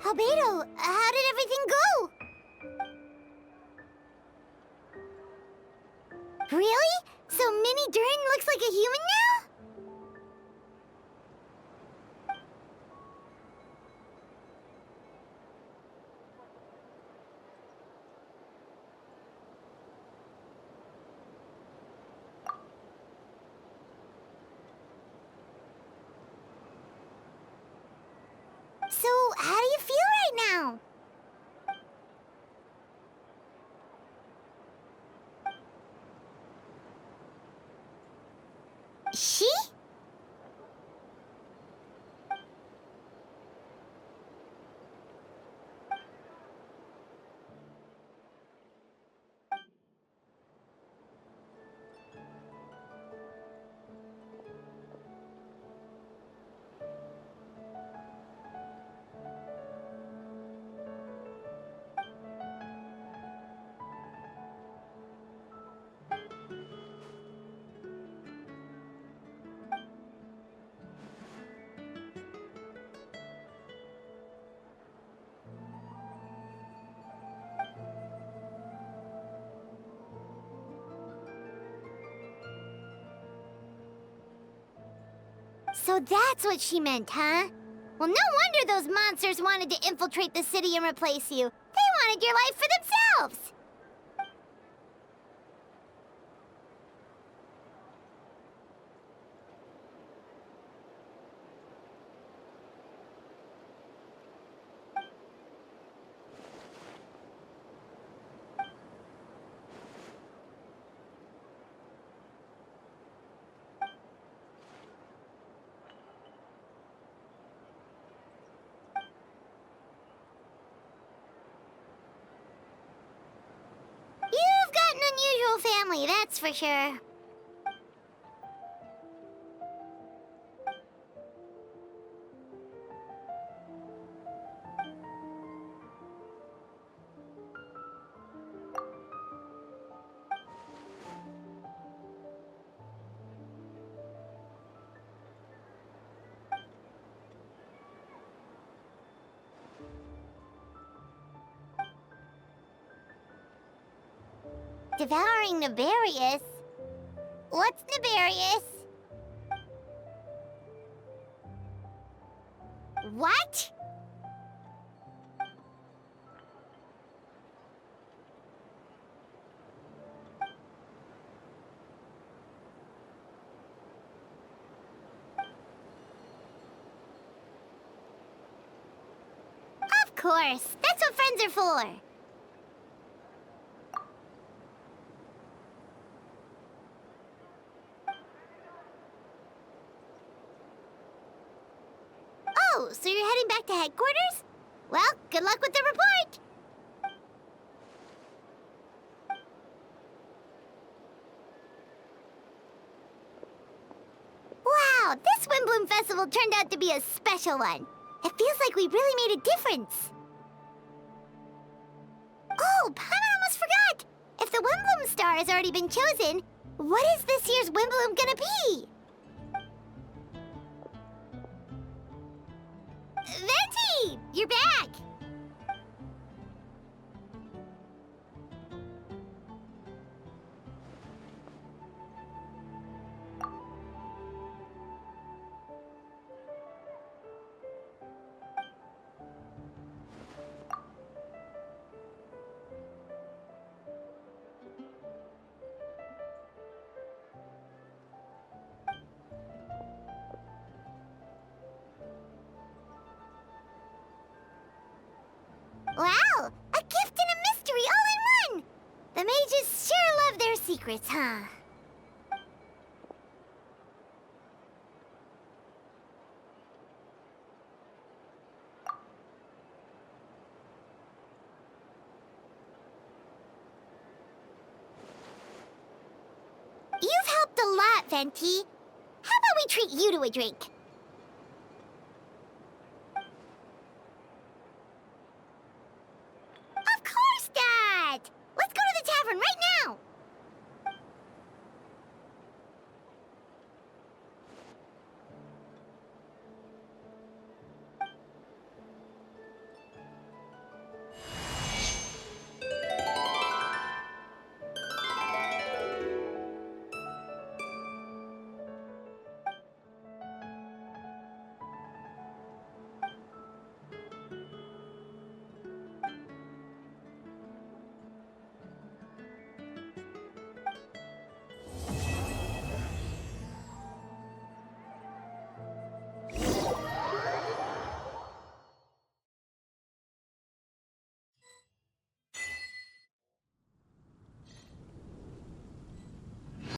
Albedo, how did everything go? Really? So Mini Durin looks like a human now? So, how do you feel right now? She? So that's what she meant, huh? Well, no wonder those monsters wanted to infiltrate the city and replace you. They wanted your life for themselves! You've got an unusual family, that's for sure. Devouring Nefarious? What's Nefarious? What? Of course, that's what friends are for. Oh, so you're heading back to headquarters? Well, good luck with the report! Wow, this Windbloom Festival turned out to be a special one. It feels like we really made a difference. Oh, Paimon almost forgot! If the Windbloom star has already been chosen, what is this year's Windbloom gonna be? Venti! You're back! Wow! A gift and a mystery all in one! The mages sure love their secrets, huh? You've helped a lot, Venti. How about we treat you to a drink?